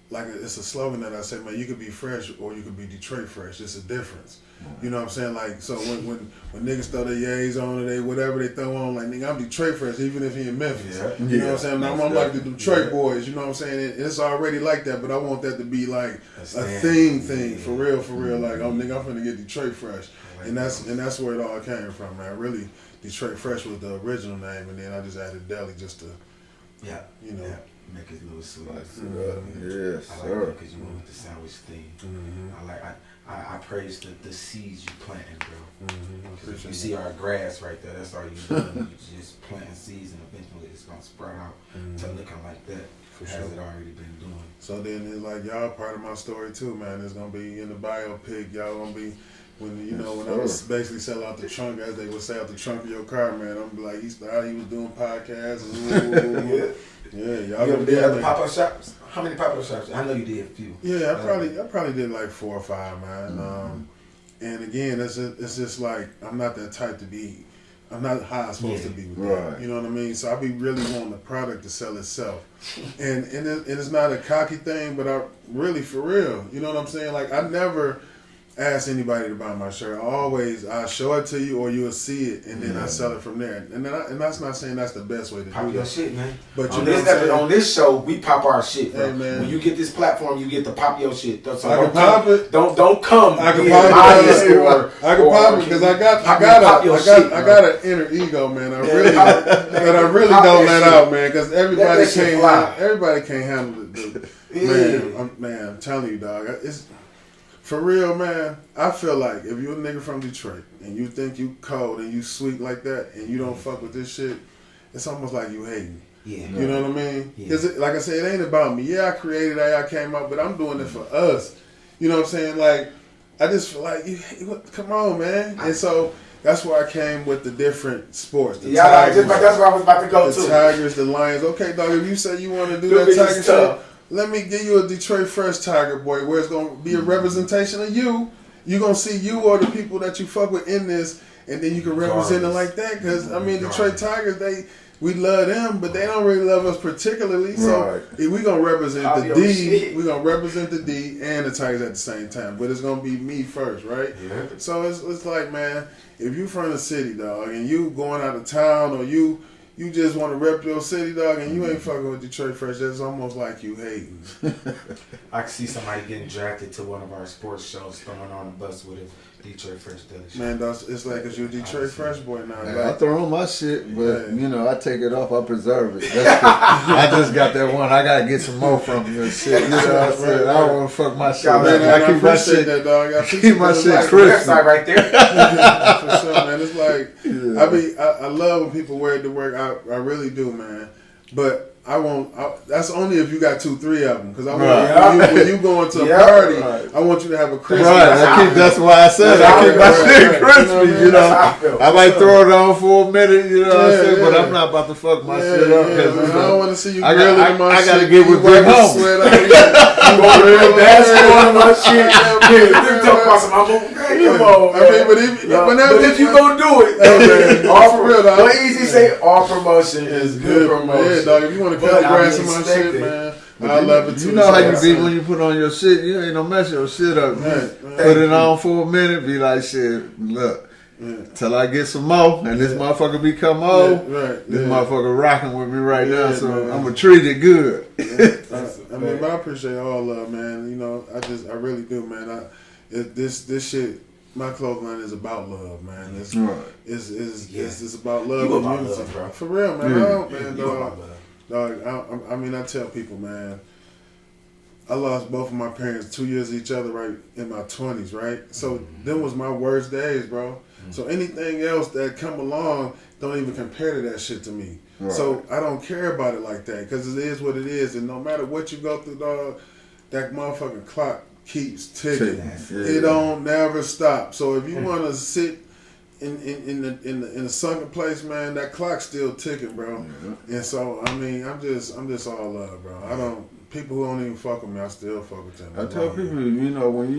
like, it's a slogan that I say, man, you could be fresh or you could be Detroit Fresh. It's a difference. You know what I'm saying? Like, so when niggas throw their yays on or they whatever they throw on, like, nigga, I'm Detroit Fresh, even if he in Memphis. You know what I'm saying? I'm like the Detroit boys, you know what I'm saying? It's already like that, but I want that to be like a thing, for real. Like, nigga, I'm finna get Detroit Fresh. And that's where it all came from, man. Really, Detroit Fresh was the original name, and then I just added Deli just to, you know. Make it a little sweet. Yes, I like sir. that because you went with the sandwich theme. I praise the seeds you planting, bro. You see our grass right there. That's all you doing. You just planting seeds, and eventually it's gonna sprout out to looking like that. Has it already been doing? So then it's like y'all part of my story too, man. It's gonna be in the biopic. Y'all gonna be when I was basically sell out the trunk, as they would say, out the trunk of your car, man. I'm like, he was doing podcasts. And y'all You gonna did be other pop-up shops? How many pop-up shops? I know you did a few. Yeah, I probably did like 4 or 5, man. And again, it's just like I'm not that type to be. I'm not how I'm supposed to be with that. You know what I mean? So I be really wanting the product to sell itself, and it's not a cocky thing, but I really for real. You know what I'm saying? Like, I never ask anybody to buy my shirt. I show it to you, or you'll see it, and then I sell it from there. And that's not saying that's the best way to pop do your it. shit, man. But on this show, we pop our shit, bro. Hey, man. When you get this platform, you get to pop your shit. So I can pop it. Don't come. I can pop it. I can pop it because I got an inner ego, man. I really don't let out, man. Because everybody can't handle it. Man, I'm telling you, dog. It's for real, man. I feel like if you're a nigga from Detroit and you think you cold and you sweet like that and you don't fuck with this shit, it's almost like you hating. Yeah. You know what I mean? Because like I said, it ain't about me. Yeah, I created it, I came up, but I'm doing it for us. You know what I'm saying? Like, I just feel like, come on, man. And so that's why I came with the different sports. The Tigers, that's where I was about to go to. The Tigers, the Lions. Okay, dog, if you say you want to do that Tiger shit, let me give you a Detroit Fresh Tiger boy, where it's going to be a representation of you. You're going to see you or the people that you fuck with in this, and then you can represent it like that. Because, I mean, Detroit Tigers, we love them, but they don't really love us particularly. So we're going to represent the D. We're going to represent the D and the Tigers at the same time. But it's going to be me first, right? Yeah. So it's like, man, if you from the city, dog, and you going out of town, or you just want to rep your city, dog, and you ain't fucking with Detroit Fresh, that's almost like you hating. I can see somebody getting drafted to one of our sports shows, throwing on a bus with Detroit Fresh Deli. Man, it's like you're a Detroit Fresh boy now. Man, Like, I throw on my shit, but Yeah. you know, I take it off, I preserve it. I just got that one. I gotta get some more from you and shit. You know what I'm saying? I don't want to fuck my shit up. man, I keep my appreciate shit. that, dog. I Keep my shit like, crispy. Website right there. for sure, man. It's like Yeah. I love when people wear it to work. I really do, man. But I won't. That's only if you got 2-3 of them. Because I want Right. when you go into a Yeah. party, Right. I want you to have a crispy. Right, that's why I said I keep my shit crispy, you That's how I know. feel. I might throw it on for a minute, you know what I'm saying, but yeah. I'm not about to fuck my Yeah, shit up. yeah, Cause, man. you I don't know, want to see you I grilling got- my I shit. gotta get with you Big wiping Homie. sweat out. You Going real basketball and my shit. Yeah, Yeah, they talk about some. Come on, I man. mean, but If you gonna do it, man, all for real, dog. What Easy say? All promotion is good promotion. Yeah, dog. If you want to But cut I grass mean, in my expect shit, it. man, But I love it too. You know how you So, be when you put on your shit. You ain't no mess your shit up. Right, Put it on for a minute. Be like, shit. Look, till I get some more, and this motherfucker become old. right. This motherfucker rocking with me right now, Yeah, so man. I'm gonna treat it good. I mean, but I appreciate all love, man. You know, I really do, man. This shit. My clothing line is about love, man. It's Right. it's about love You and about unity. love, bro. For real, man. Yeah. I don't, man, You about love. dog. I mean, I tell people, man. I lost both of my parents 2 years of each other right in my 20s, right? So them was my worst days, bro. So anything else that come along don't even compare to that shit to me. Right. So I don't care about it like that because it is what it is. And no matter what you go through, dog, that motherfucking clock keeps ticking. Yeah. It don't never stop. So if you want to sit in a sunken place, man, that clock's still ticking, bro. Yeah. And so I mean, I'm just all love, bro. I don't. People who don't even fuck with me, I still fuck with them. I tell people, you know, when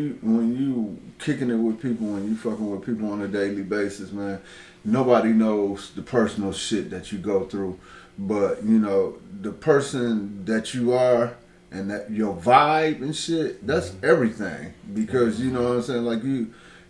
you kicking it with people, when you fucking with people on a daily basis, man, nobody knows the personal shit that you go through, but you know, the person that you are and that your vibe and shit, that's everything. Because you know what I'm saying, like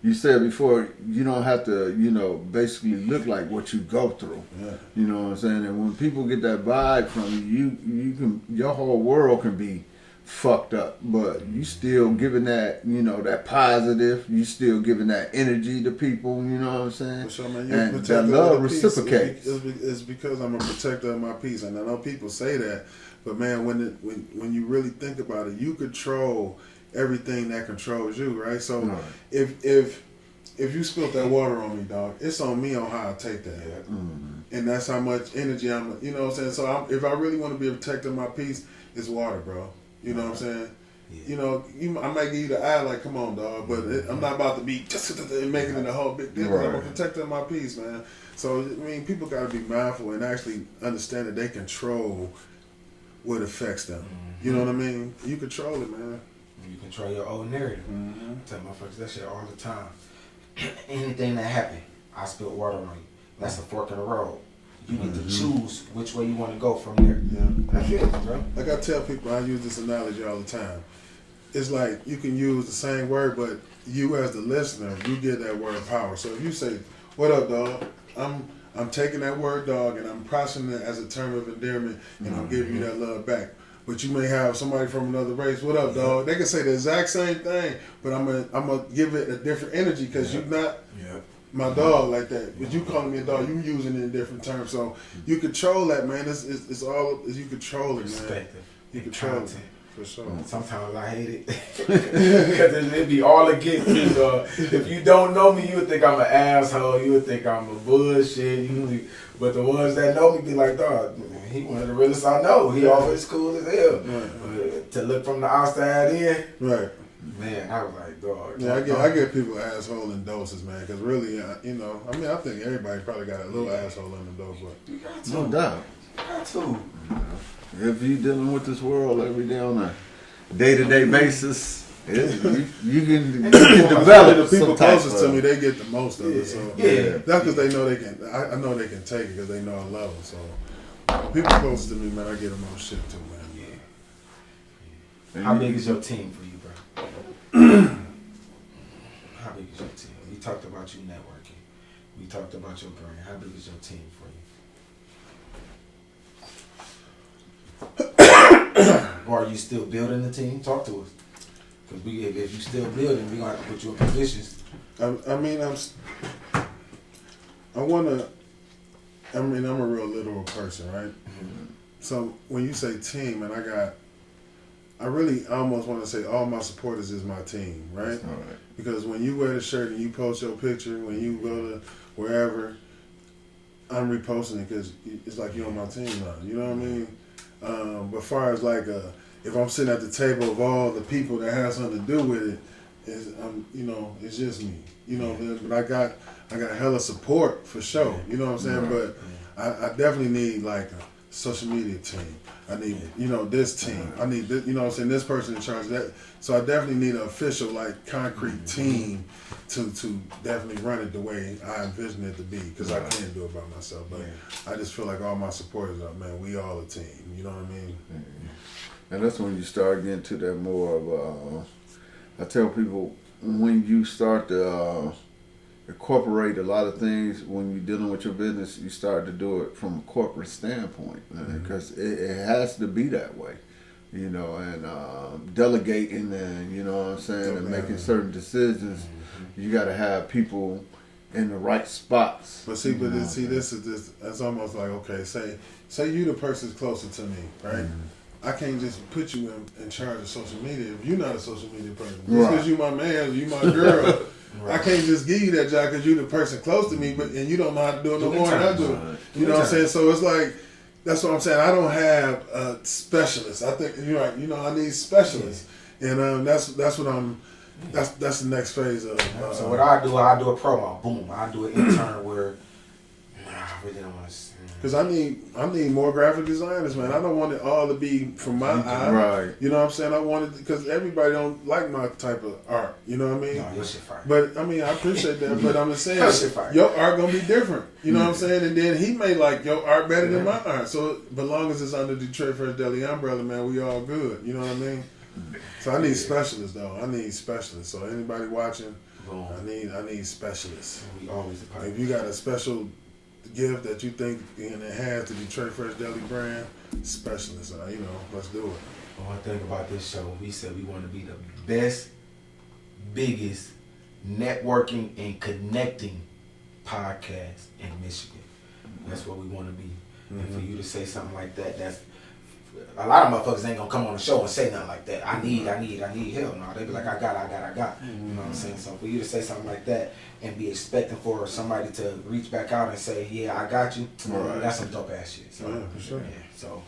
you said before, you don't have to, you know, basically look like what you go through. Yeah. You know what I'm saying? And when people get that vibe from you, you can, your whole world can be fucked up, but you still giving that, you know, that positive, you still giving that energy to people, you know what I'm saying? For sure, man. And protector that love of the peace. reciprocates. It's because I'm a protector of my peace, and I know people say that, but man, when you really think about it, you control everything that controls you, right? So Right. if you spilt that water on me, dog, it's on me on how I take that. And that's how much energy I'm, you know what I'm saying? So if I really want to be a protector of my peace, it's water, bro. You know what I'm saying? You know, I might give you the eye like, come on, dog, but I'm not about to be just making it a whole big deal. I'm a Right. protector of my peace, man. So, I mean, people got to be mindful and actually understand that they control what affects them. You know what I mean? You control it, man. You control your own narrative. Tell motherfuckers that shit all the time. Anything that happen, I spilled water on you. That's a fork in the road. You get to choose which way you want to go from there. Yeah. That's it, bro. Like I tell people, I use this analogy all the time. It's like you can use the same word, but you as the listener, you get that word power. So if you say, "What up, dog?" I'm taking that word, dog, and I'm processing it as a term of endearment, and I'm giving you that love back. But you may have somebody from another race. What up, dog? They can say the exact same thing, but I'm gonna give it a different energy because you're not my dog like that. But you calling me a dog, you using it in different terms. So you control that, man. It's all you control it, man. Perspective. You control it for sure. Sometimes I hate it because it be all against me. If you don't know me, you would think I'm an asshole. You would think I'm a bullshit. But the ones that know me be like, dog, man, he one of the realest I know. He always cool as hell. But to look from the outside in, Right. man, I was like, dog. Yeah, I get people asshole in doses, man. Because really, you know, I mean, I think everybody probably got a little asshole in them dose, but No doubt. got to. If you dealing with this world every day on a day-to-day basis, you can develop the people some type closest to of- me, they get the most of it. So Yeah. that's because they know they can. I know they can take it because they know I love them. So people closest to me, man, I get them on shit too, man. And How you- big is your team for you, bro? How big is your team? We talked about you networking. We talked about your brand. How big is your team for you? Or are you still building the team? Talk to us. Because if you still building, we gonna have to put you in positions. I'm a real literal person, right? Mm-hmm. So when you say team, and I really almost want to say all my supporters is my team, right? All right. Because when you wear the shirt and you post your picture, when you go to wherever, I'm reposting it because it's like you're on my team now. You know what I mean? But as far as like, if I'm sitting at the table of all the people that have something to do with it, it's just me. You know, but I got hella support for sure. You know what I'm saying? But I definitely need like a social media team. I need this team. I need this, you know what I'm saying, this person in charge of that. So I definitely need an official like concrete team to definitely run it the way I envision it to be, because I can't do it by myself. But I just feel like all my supporters are, man, we all a team. You know what I mean? And that's when you start getting to that more of I tell people, when you start to incorporate a lot of things when you're dealing with your business, you start to do it from a corporate standpoint, because it has to be that way, you know, and delegating and, you know what I'm saying, and making certain decisions, you got to have people in the right spots. But see, that's almost like, okay, say you the person's closer to me, right? I can't just put you in charge of social media if you're not a social media person. Just because you my man, you my girl, I can't just give you that job because you're the person close to me, and you don't know how to do it no more than I do. You know what I'm saying? So it's like, that's what I'm saying. I don't have specialists. I think you're right. You know, I need specialists, and that's what I'm. That's the next phase of. So what I do a promo. Boom. I do an intern where I really don't want to. Because I need more graphic designers, man. I don't want it all to be from my eye. Right. You know what I'm saying? I want it because everybody don't like my type of art. You know what I mean? No, your shit fire. But I mean, I appreciate that. But I'm just saying, Your shit fire. your art gonna be different. You know what I'm saying? And then he may like your art better than my art. So, but long as it's under Detroit Fresh Deli umbrella, man, we all good. You know what I mean? So I need specialists, though. I need specialists. So anybody watching, Boom. I need specialists. We always a part. If you got a special gift that you think can enhance the Detroit Fresh Deli brand, specialists, let's do it. One thing about this show, we said we want to be the best, biggest networking and connecting podcast in Michigan. That's what we want to be. And for you to say something like that, that's a lot of motherfuckers ain't gonna come on the show and say nothing like that. I need help. No, they be like, I got. You know what I'm saying? So for you to say something like that and be expecting for somebody to reach back out and say, yeah, I got you, that's some dope ass shit. So, yeah, for sure. Yeah, so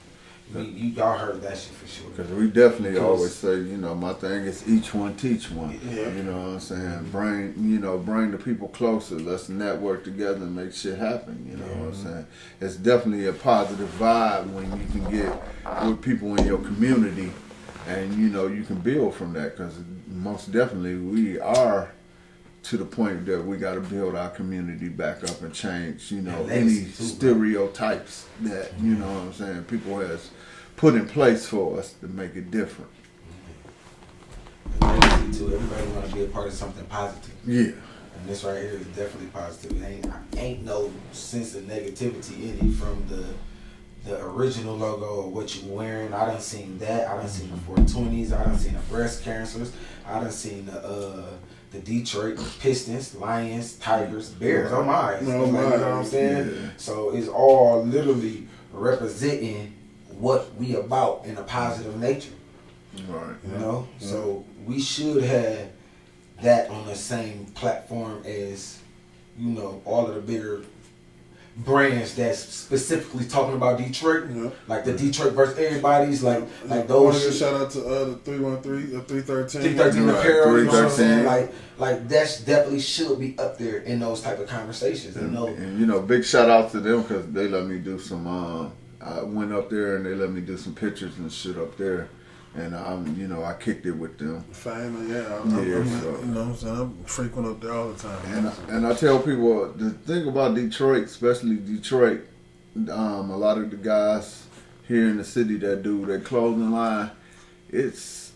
y'all heard that shit for sure. Because we definitely always say, my thing is each one teach one. Yeah. You know what I'm saying? Bring the people closer. Let's network together and make shit happen. You know what I'm saying? It's definitely a positive vibe when you can get with people in your community, and you can build from that. Because most definitely we are to the point that we got to build our community back up and change, any stereotypes that, you know what I'm saying, people has put in place for us to make it different. Legacy too. Everybody want to be a part of something positive. Yeah. And this right here is definitely positive. It ain't no sense of negativity in it from the original logo or what you wearing. I done seen that. I done seen the 420s. I done seen the breast cancers. I done seen the Detroit Pistons, Lions, Tigers, Bears. Oh my. You know what I'm saying? Yeah. So it's all literally representing what we about in a positive nature. Right. You know? Yeah. So we should have that on the same platform as, all of the bigger brands that's specifically talking about Detroit, like the Detroit versus everybody's, like those. I want to give a shout out to the 313 apparel. 313. You know what I'm saying? Like that's definitely should be up there in those type of conversations. And big shout out to them because they let me do some. I went up there and they let me do some pictures and shit up there. And I kicked it with them. Fame, yeah. I'm frequent up there all the time. And I tell people the thing about Detroit, especially Detroit, a lot of the guys here in the city that do their clothing line, it's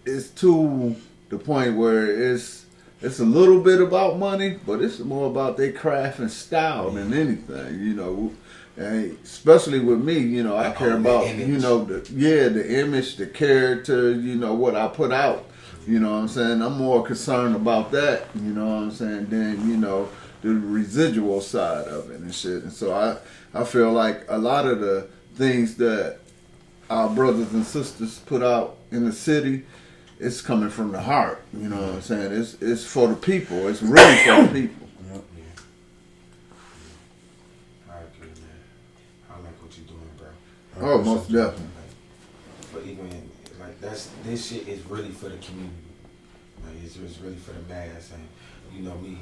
to the point where it's a little bit about money, but it's more about their craft and style than anything. And especially with me, I care about, the image, the character, what I put out. You know what I'm saying? I'm more concerned about that, you know what I'm saying, than, you know, the residual side of it and shit. And so I feel like a lot of the things that our brothers and sisters put out in the city, it's coming from the heart. You know what I'm saying? It's for the people. It's really for the people. Yeah. I agree, man. I like what you're doing, bro. Oh, most definitely. But even like this shit is really for the community. Like it's really for the mass, and you know me.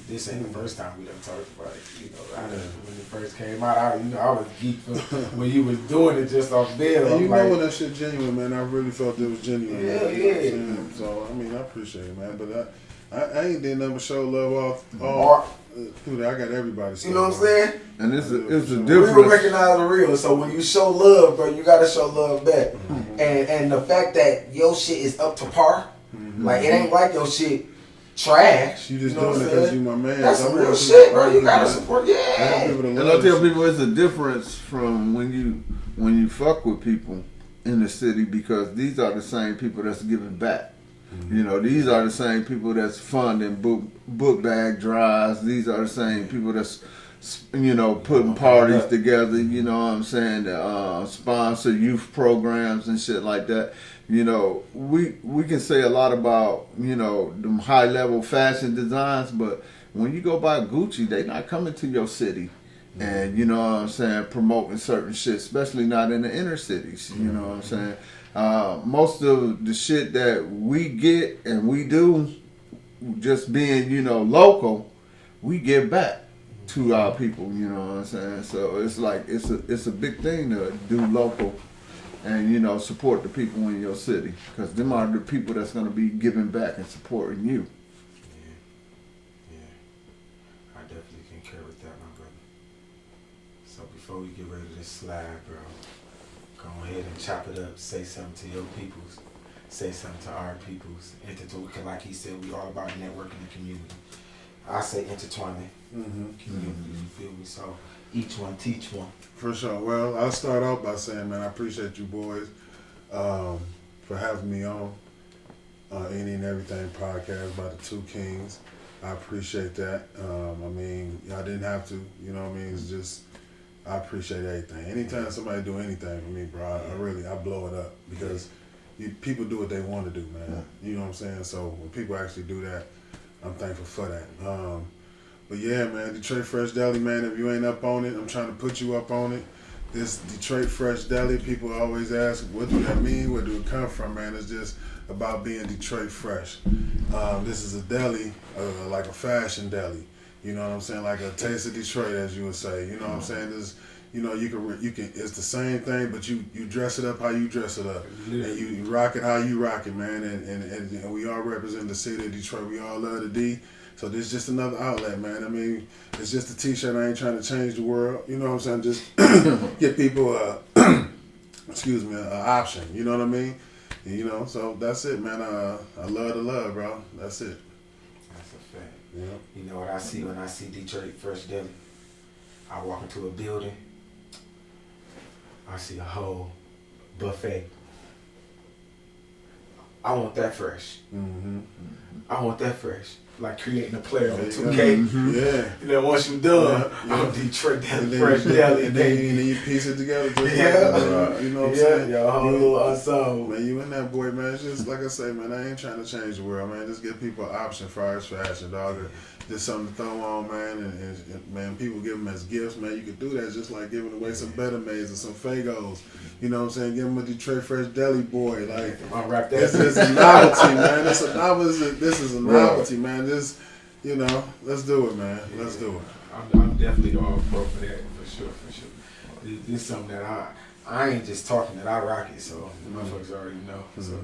This ain't the first time we done talked about it. You know, when it first came out, I was geeked when you was doing it just off bed. And you know when that shit genuine, man. I really felt it was genuine. Yeah, man. yeah. So I mean, I appreciate it, man. But I ain't did nothing but show love all. Dude, I got everybody. You know what I'm saying? And it's a difference. Real recognize the real. So when you show love, bro, you gotta show love back. Mm-hmm. And the fact that your shit is up to par, like it ain't like your shit trash. You just doing it because you my man. That's some real shit, bro. You gotta support. Yeah. And I tell people it's a difference from when you fuck with people in the city, because these are the same people that's giving back. You know, these are the same people that's funding book bag drives. These are the same people that's, you know, putting parties together, you know what I'm saying, sponsor youth programs and shit like that. You know, we can say a lot about, you know, them high level fashion designs, but when you go buy Gucci, they not coming to your city and, you know what I'm saying, promoting certain shit, especially not in the inner cities, you know what I'm saying. Most of the shit that we get and we do, just being, you know, local, we give back to our people, you know what I'm saying? So it's like, it's a big thing to do local and, you know, support the people in your city, because them are the people that's going to be giving back and supporting you. Yeah. I definitely concur with that, my brother. So before we get ready to slide, bro, go ahead and chop it up. Say something to your peoples. Say something to our peoples. Like he said, we all about networking the community. I say intertwining community. You feel me? So each one teach one. For sure. Well, I'll start off by saying, man, I appreciate you boys for having me on Any and Everything podcast by the Two Kings. I appreciate that. I mean, y'all didn't have to. You know what I mean? It's just, I appreciate everything. Anytime somebody do anything for me, bro, I blow it up, because people do what they want to do, man. You know what I'm saying? So when people actually do that, I'm thankful for that. But yeah, man, Detroit Fresh Deli, man, if you ain't up on it, I'm trying to put you up on it. This Detroit Fresh Deli, people always ask, what do that mean? Where do it come from, man? It's just about being Detroit fresh. This is a deli, like a fashion deli. You know what I'm saying? Like a taste of Detroit, as you would say. You know what I'm saying? There's, you know, you can. It's the same thing, but you dress it up how you dress it up, and you rock it how you rock it, man. And we all represent the city of Detroit. We all love the D. So this is just another outlet, man. I mean, it's just a T-shirt. I ain't trying to change the world. You know what I'm saying? Just get people, an option. You know what I mean? And, you know, so that's it, man. I love the love, bro. That's it. That's a fact. Yeah. You know what I see when I see Detroit Fresh Deli? I walk into a building, I see a whole buffet. I want that fresh. I want that fresh. Like creating a player on 2K. Yeah. And then once you're done, I'm Detroit Fresh Deli. And then you piece it together. Just you know what I'm saying? Your whole little ensemble. Man, you and that boy, man. It's just like I say, man, I ain't trying to change the world, man. Just give people an option for our fashion, dog. Just something to throw on, man. And man, people give them as gifts, man. You could do that just like giving away some Better Maids or some Fagos. You know what I'm saying? Give them a Detroit Fresh Deli boy. Like, it's a novelty, man. This is a novelty, man. This, you know, let's do it, man. Let's do it. I'm definitely all pro for that, for sure. This is something that I ain't just talking that I rock it, so the motherfuckers already know. So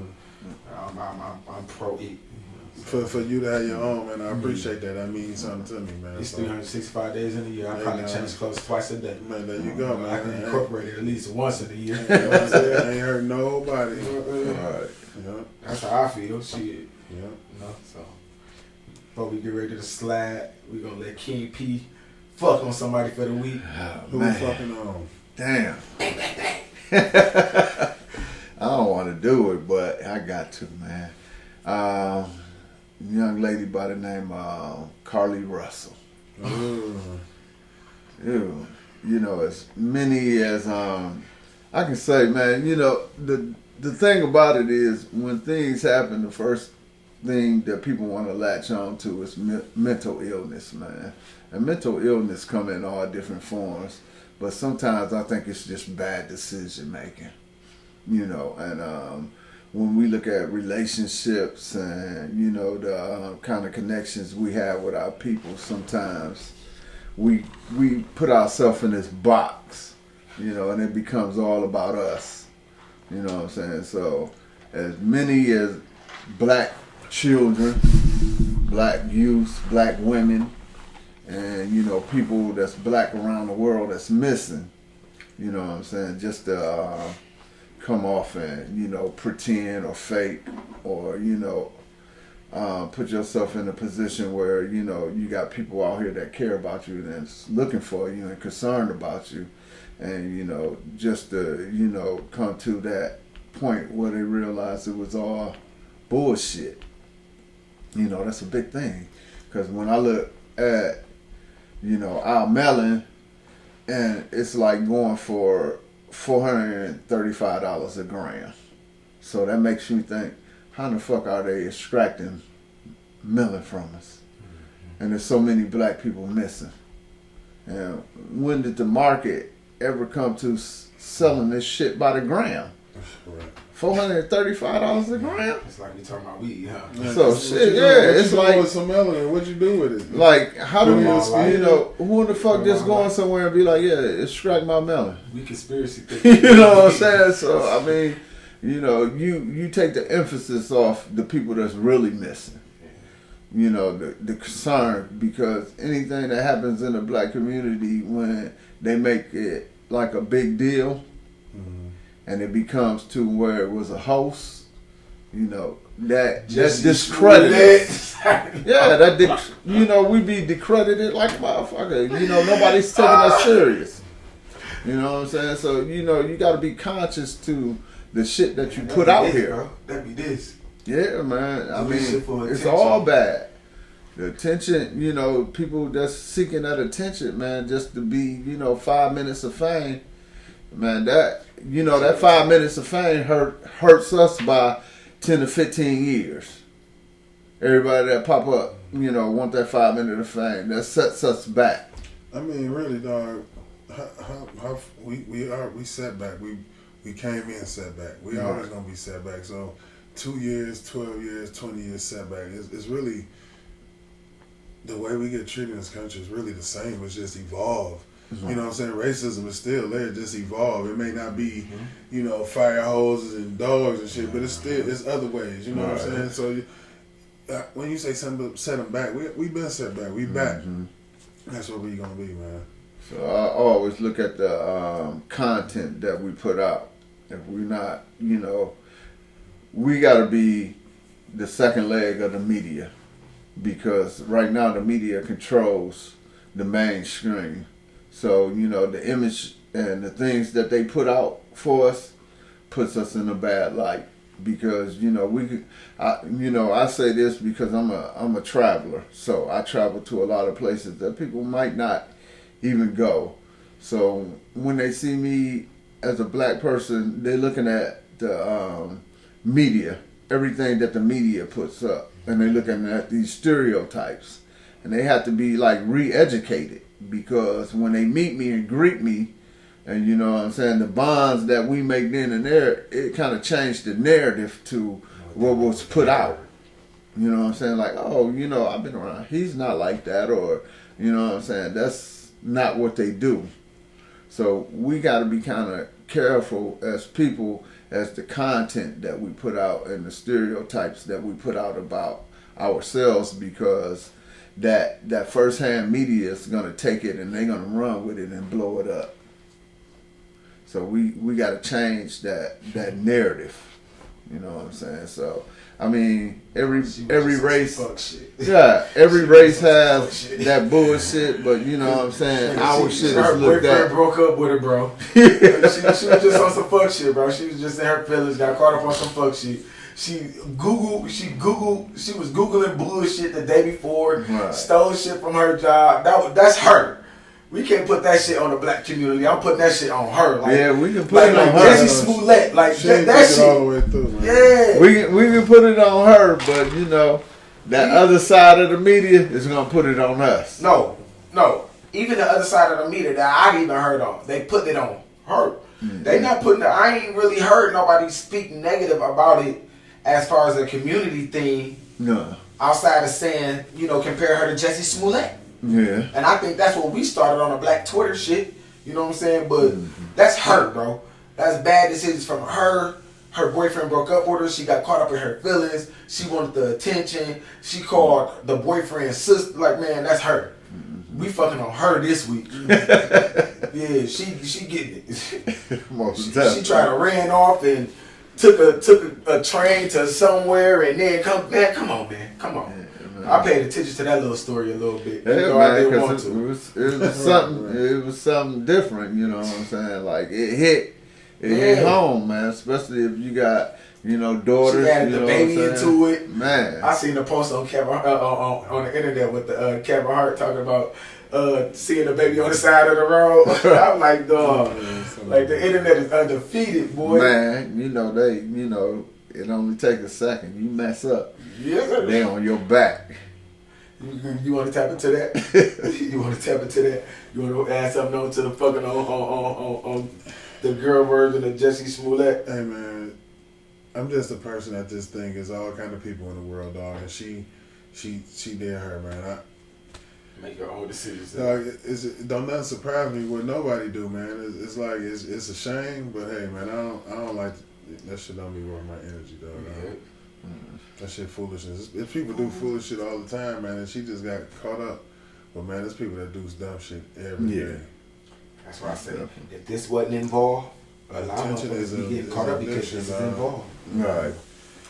I'm pro it. For you to have your own, man, I appreciate that. That means something to me, man. It's 365 days in a year. I probably change clothes twice a day. Man, there you go, man. I can incorporate it at least once in a year. You know what I'm saying? I ain't hurt nobody. Right. Yeah. That's how I feel. Shit. Yeah. You know, so before we get ready to slide, we gonna let King P fuck on somebody for the week. Who we fucking on? Damn. I don't want to do it, but I got to, man. Young lady by the name of Carly Russell. Ew. You know, as many as I can say, man. You know, the thing about it is when things happen, the first thing that people want to latch on to is mental illness, man. And mental illness come in all different forms, but sometimes I think it's just bad decision making. You know, and when we look at relationships and, you know, the kind of connections we have with our people, sometimes we put ourselves in this box, you know, and it becomes all about us. You know what I'm saying? So as many as black children, black youth, black women, and, you know, people that's black around the world that's missing, you know what I'm saying, just to come off and, you know, pretend or fake or, you know, put yourself in a position where, you know, you got people out here that care about you and that's looking for you and concerned about you. And, you know, just to, you know, come to that point where they realize it was all bullshit. You know, that's a big thing. Because when I look at, you know, our melon, and it's like going for $435 a gram. So that makes you think, how the fuck are they extracting melon from us? And there's so many black people missing. And when did the market ever come to selling this shit by the gram? $435 a gram? It's like we talking about weed, huh? So shit, yeah, it's like with some melon. What'd you do with it? Like, how do you, Like, you know, who in the fuck just going somewhere and be like, yeah, extract my melon? We conspiracy theories. You know what I'm saying? So I mean, you know, you take the emphasis off the people that's really missing. You know, the concern, because anything that happens in the black community when they make it like a big deal, and it becomes to where it was a host, you know, that's discredited. Yeah, you know, we be discredited like a motherfucker. You know, nobody's taking us serious. You know what I'm saying? So, you know, you got to be conscious to the shit that you put out here. Bro. That be this. Yeah, man. I mean, it's attention. all bad. The attention, you know, people that's seeking that attention, man, just to be, you know, 5 minutes of fame, man, that, you know, that 5 minutes of fame hurts us by 10 to 15 years. Everybody that pop up, you know, want that 5 minutes of fame. That sets us back. I mean, really, dog. How we set back. We came in set back. We always gonna be set back. So 2 years, 12 years, 20 years setback. It's really the way we get treated in this country is really the same. It's just evolved. You know what I'm saying? Racism is still there, just evolved. It may not be, you know, fire hoses and dogs and shit, but it's other ways. You know what I'm saying? So when you say something set them back, we been set back. We back. That's what we gonna be, man. So I always look at the content that we put out. If we're not, you know, we got to be the second leg of the media, because right now the media controls the mainstream. So, you know, the image and the things that they put out for us puts us in a bad light, because, you know, I say this because I'm a traveler. So I travel to a lot of places that people might not even go. So when they see me as a black person, they're looking at the media, everything that the media puts up, and they're looking at these stereotypes, and they have to be like re-educated, because when they meet me and greet me, and you know what I'm saying, the bonds that we make then and there, it kind of changed the narrative to what was put out. You know what I'm saying? Like, oh, you know, I've been around. He's not like that, or, you know what I'm saying? That's not what they do. So we got to be kind of careful as people, as the content that we put out and the stereotypes that we put out about ourselves, because that first-hand media is going to take it and they're going to run with it and blow it up. So we got to change that narrative, You know what I'm saying? So I mean, every She was just race, some fuck shit. yeah, every She race was some fuck has shit. that bullshit. But you know what I'm saying? Our shit her is looked boyfriend at. broke up with her, bro. she was just on some fuck shit, bro. She was just in her feelings, got caught up on some fuck shit. She was Googling bullshit the day before, Right. stole shit from her job. That's her. We can't put that shit on the black community. I'm putting that shit on her. Like, Yeah, we can put it on her. Jesse Smollett, like She that ain't take it all the shit. way through, man. Yeah. We can put it on her, but you know, that other side of the media is gonna put it on us. No. Even the other side of the meter that I even heard on, they put it on her. They not putting. I ain't really heard nobody speak negative about it as far as a community thing. No. Outside of saying, compare her to Jesse Smollett. Yeah. And I think that's what we started on the black Twitter shit. You know what I'm saying? But that's her, bro. That's bad decisions from her. Her boyfriend broke up with her. She got caught up in her feelings. She wanted the attention. She called the boyfriend sister. Like, man, that's her. We fucking on her this week. Yeah, she getting it. Most She definitely. tried to ran off and took a train to somewhere and then come on, man. Come on. I paid attention to that little story a little bit. Yeah, Though I didn't man, want because to. it was something. It was something different. You know what I'm saying? Like it hit home, man. Especially if you got daughters. She added you the know baby what I'm saying? into it. Man. I seen the post on Kevin on the internet with the Kevin Hart talking about seeing the baby on the side of the road. I'm like, dog, like the internet is undefeated, boy. Man, it only takes a second. You mess up, Yeah. they on your back. You want to tap into that? You want to tap into that? You want to add something on to the fucking on the girl version of Jesse Smollett? Hey man, I'm just a person that just think is all kind of people in the world, dog. And she did her, man. Make your own decisions. Dog, don't nothing surprise me what nobody do, man. It's like it's a shame, but hey, man, I don't like that shit. Don't be worth my energy, dog. Yeah. That shit foolishness. If people do foolish shit all the time, man, and she just got caught up. But man, there's people that do dumb shit every day. That's why I said if this wasn't involved, a lot of Attention is us a- be getting is caught an up because addiction, this is dog. involved. Right.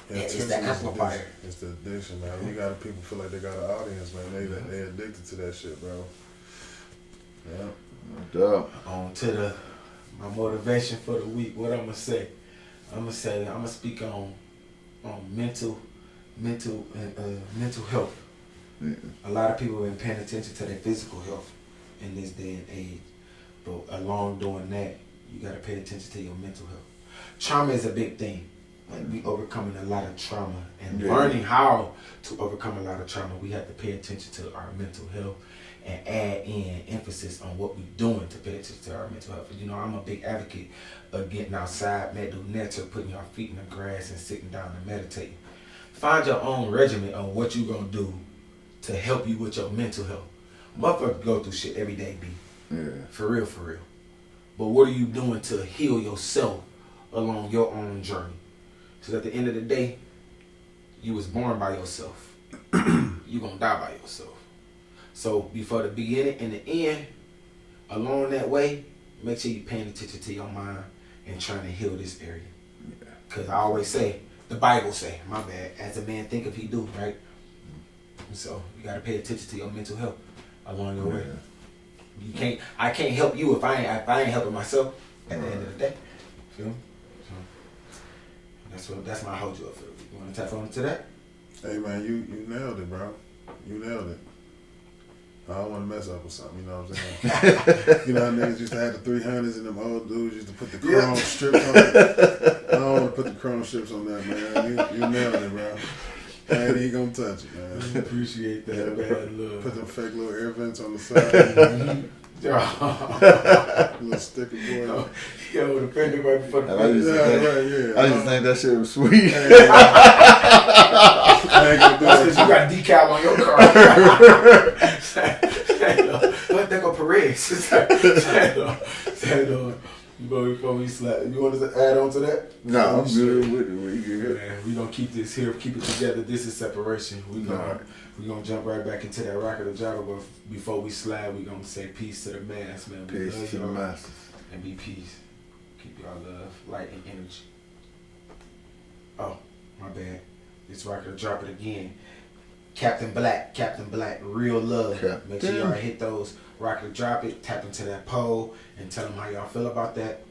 Yeah, It's attention the is amplifier. addiction. It's the addiction, man. You got people feel like they got an audience, man. They addicted to that shit, bro. Yeah. Duh. On to my motivation for the week. What I'm gonna speak on mental health. Yeah. A lot of people have been paying attention to their physical health in this day and age, but along doing that, you gotta pay attention to your mental health. Trauma is a big thing. Like we overcoming a lot of trauma and learning how to overcome a lot of trauma. We have to pay attention to our mental health and add in emphasis on what we're doing to pay attention to our mental health. I'm a big advocate of getting outside, nature, putting your feet in the grass and sitting down and meditating. Find your own regimen on what you're gonna do to help you with your mental health. Motherfuckers go through shit every day, B. Yeah. For real. But what are you doing to heal yourself along your own journey? Because at the end of the day, you was born by yourself. You gonna die by yourself. So before the beginning and the end, along that way, make sure you're paying attention to your mind and trying to heal this area. Because I always say, the Bible say, my bad, as a man thinketh he do, right? And so you gotta pay attention to your mental health along your way. I can't help you if I ain't helping myself at the end of the day. Feel me? So that's my hold you up for the week. You wanna tap on to that? Hey man, you nailed it, bro. You nailed it. I don't want to mess up with something, you know what I'm saying? You know how niggas used to have the 300s and them old dudes used to put the chrome strips on it. I don't want to put the chrome strips on that, man. You nailed it, bro. I ain't even gonna touch it, man. Appreciate that, man. Look. Put them fake little air vents on the side. Little sticker boy. Yo, the fender right before the And I fender. just think that shit was sweet. I ain't gonna do That's because you that. got decal on your car. Let that go Perez. Before we slap, you want to add on to that? No, I'm good with it. We good. Man, we gonna keep this here, keep it together. This is separation. We gonna jump right back into that rocket of Java, but before we slide, we gonna say peace to the mass, man. We Peace love to the y'all. masses. And be peace. Keep y'all love, light, and energy. Oh, my bad. It's Rocker, drop it again. Captain Black, Real Love. Captain. Make sure y'all hit those. Rocker, drop it, tap into that poll, and tell them how y'all feel about that.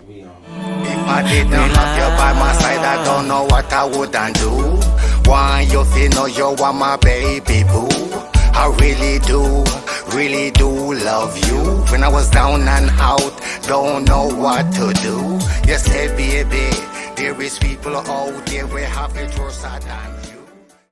We on. If I didn't have you by my side, I don't know what I would do. Why you feel no, you are my baby boo. I really do love you. When I was down and out, don't know what to do. Yes, hey baby, there is people out there we have it worse than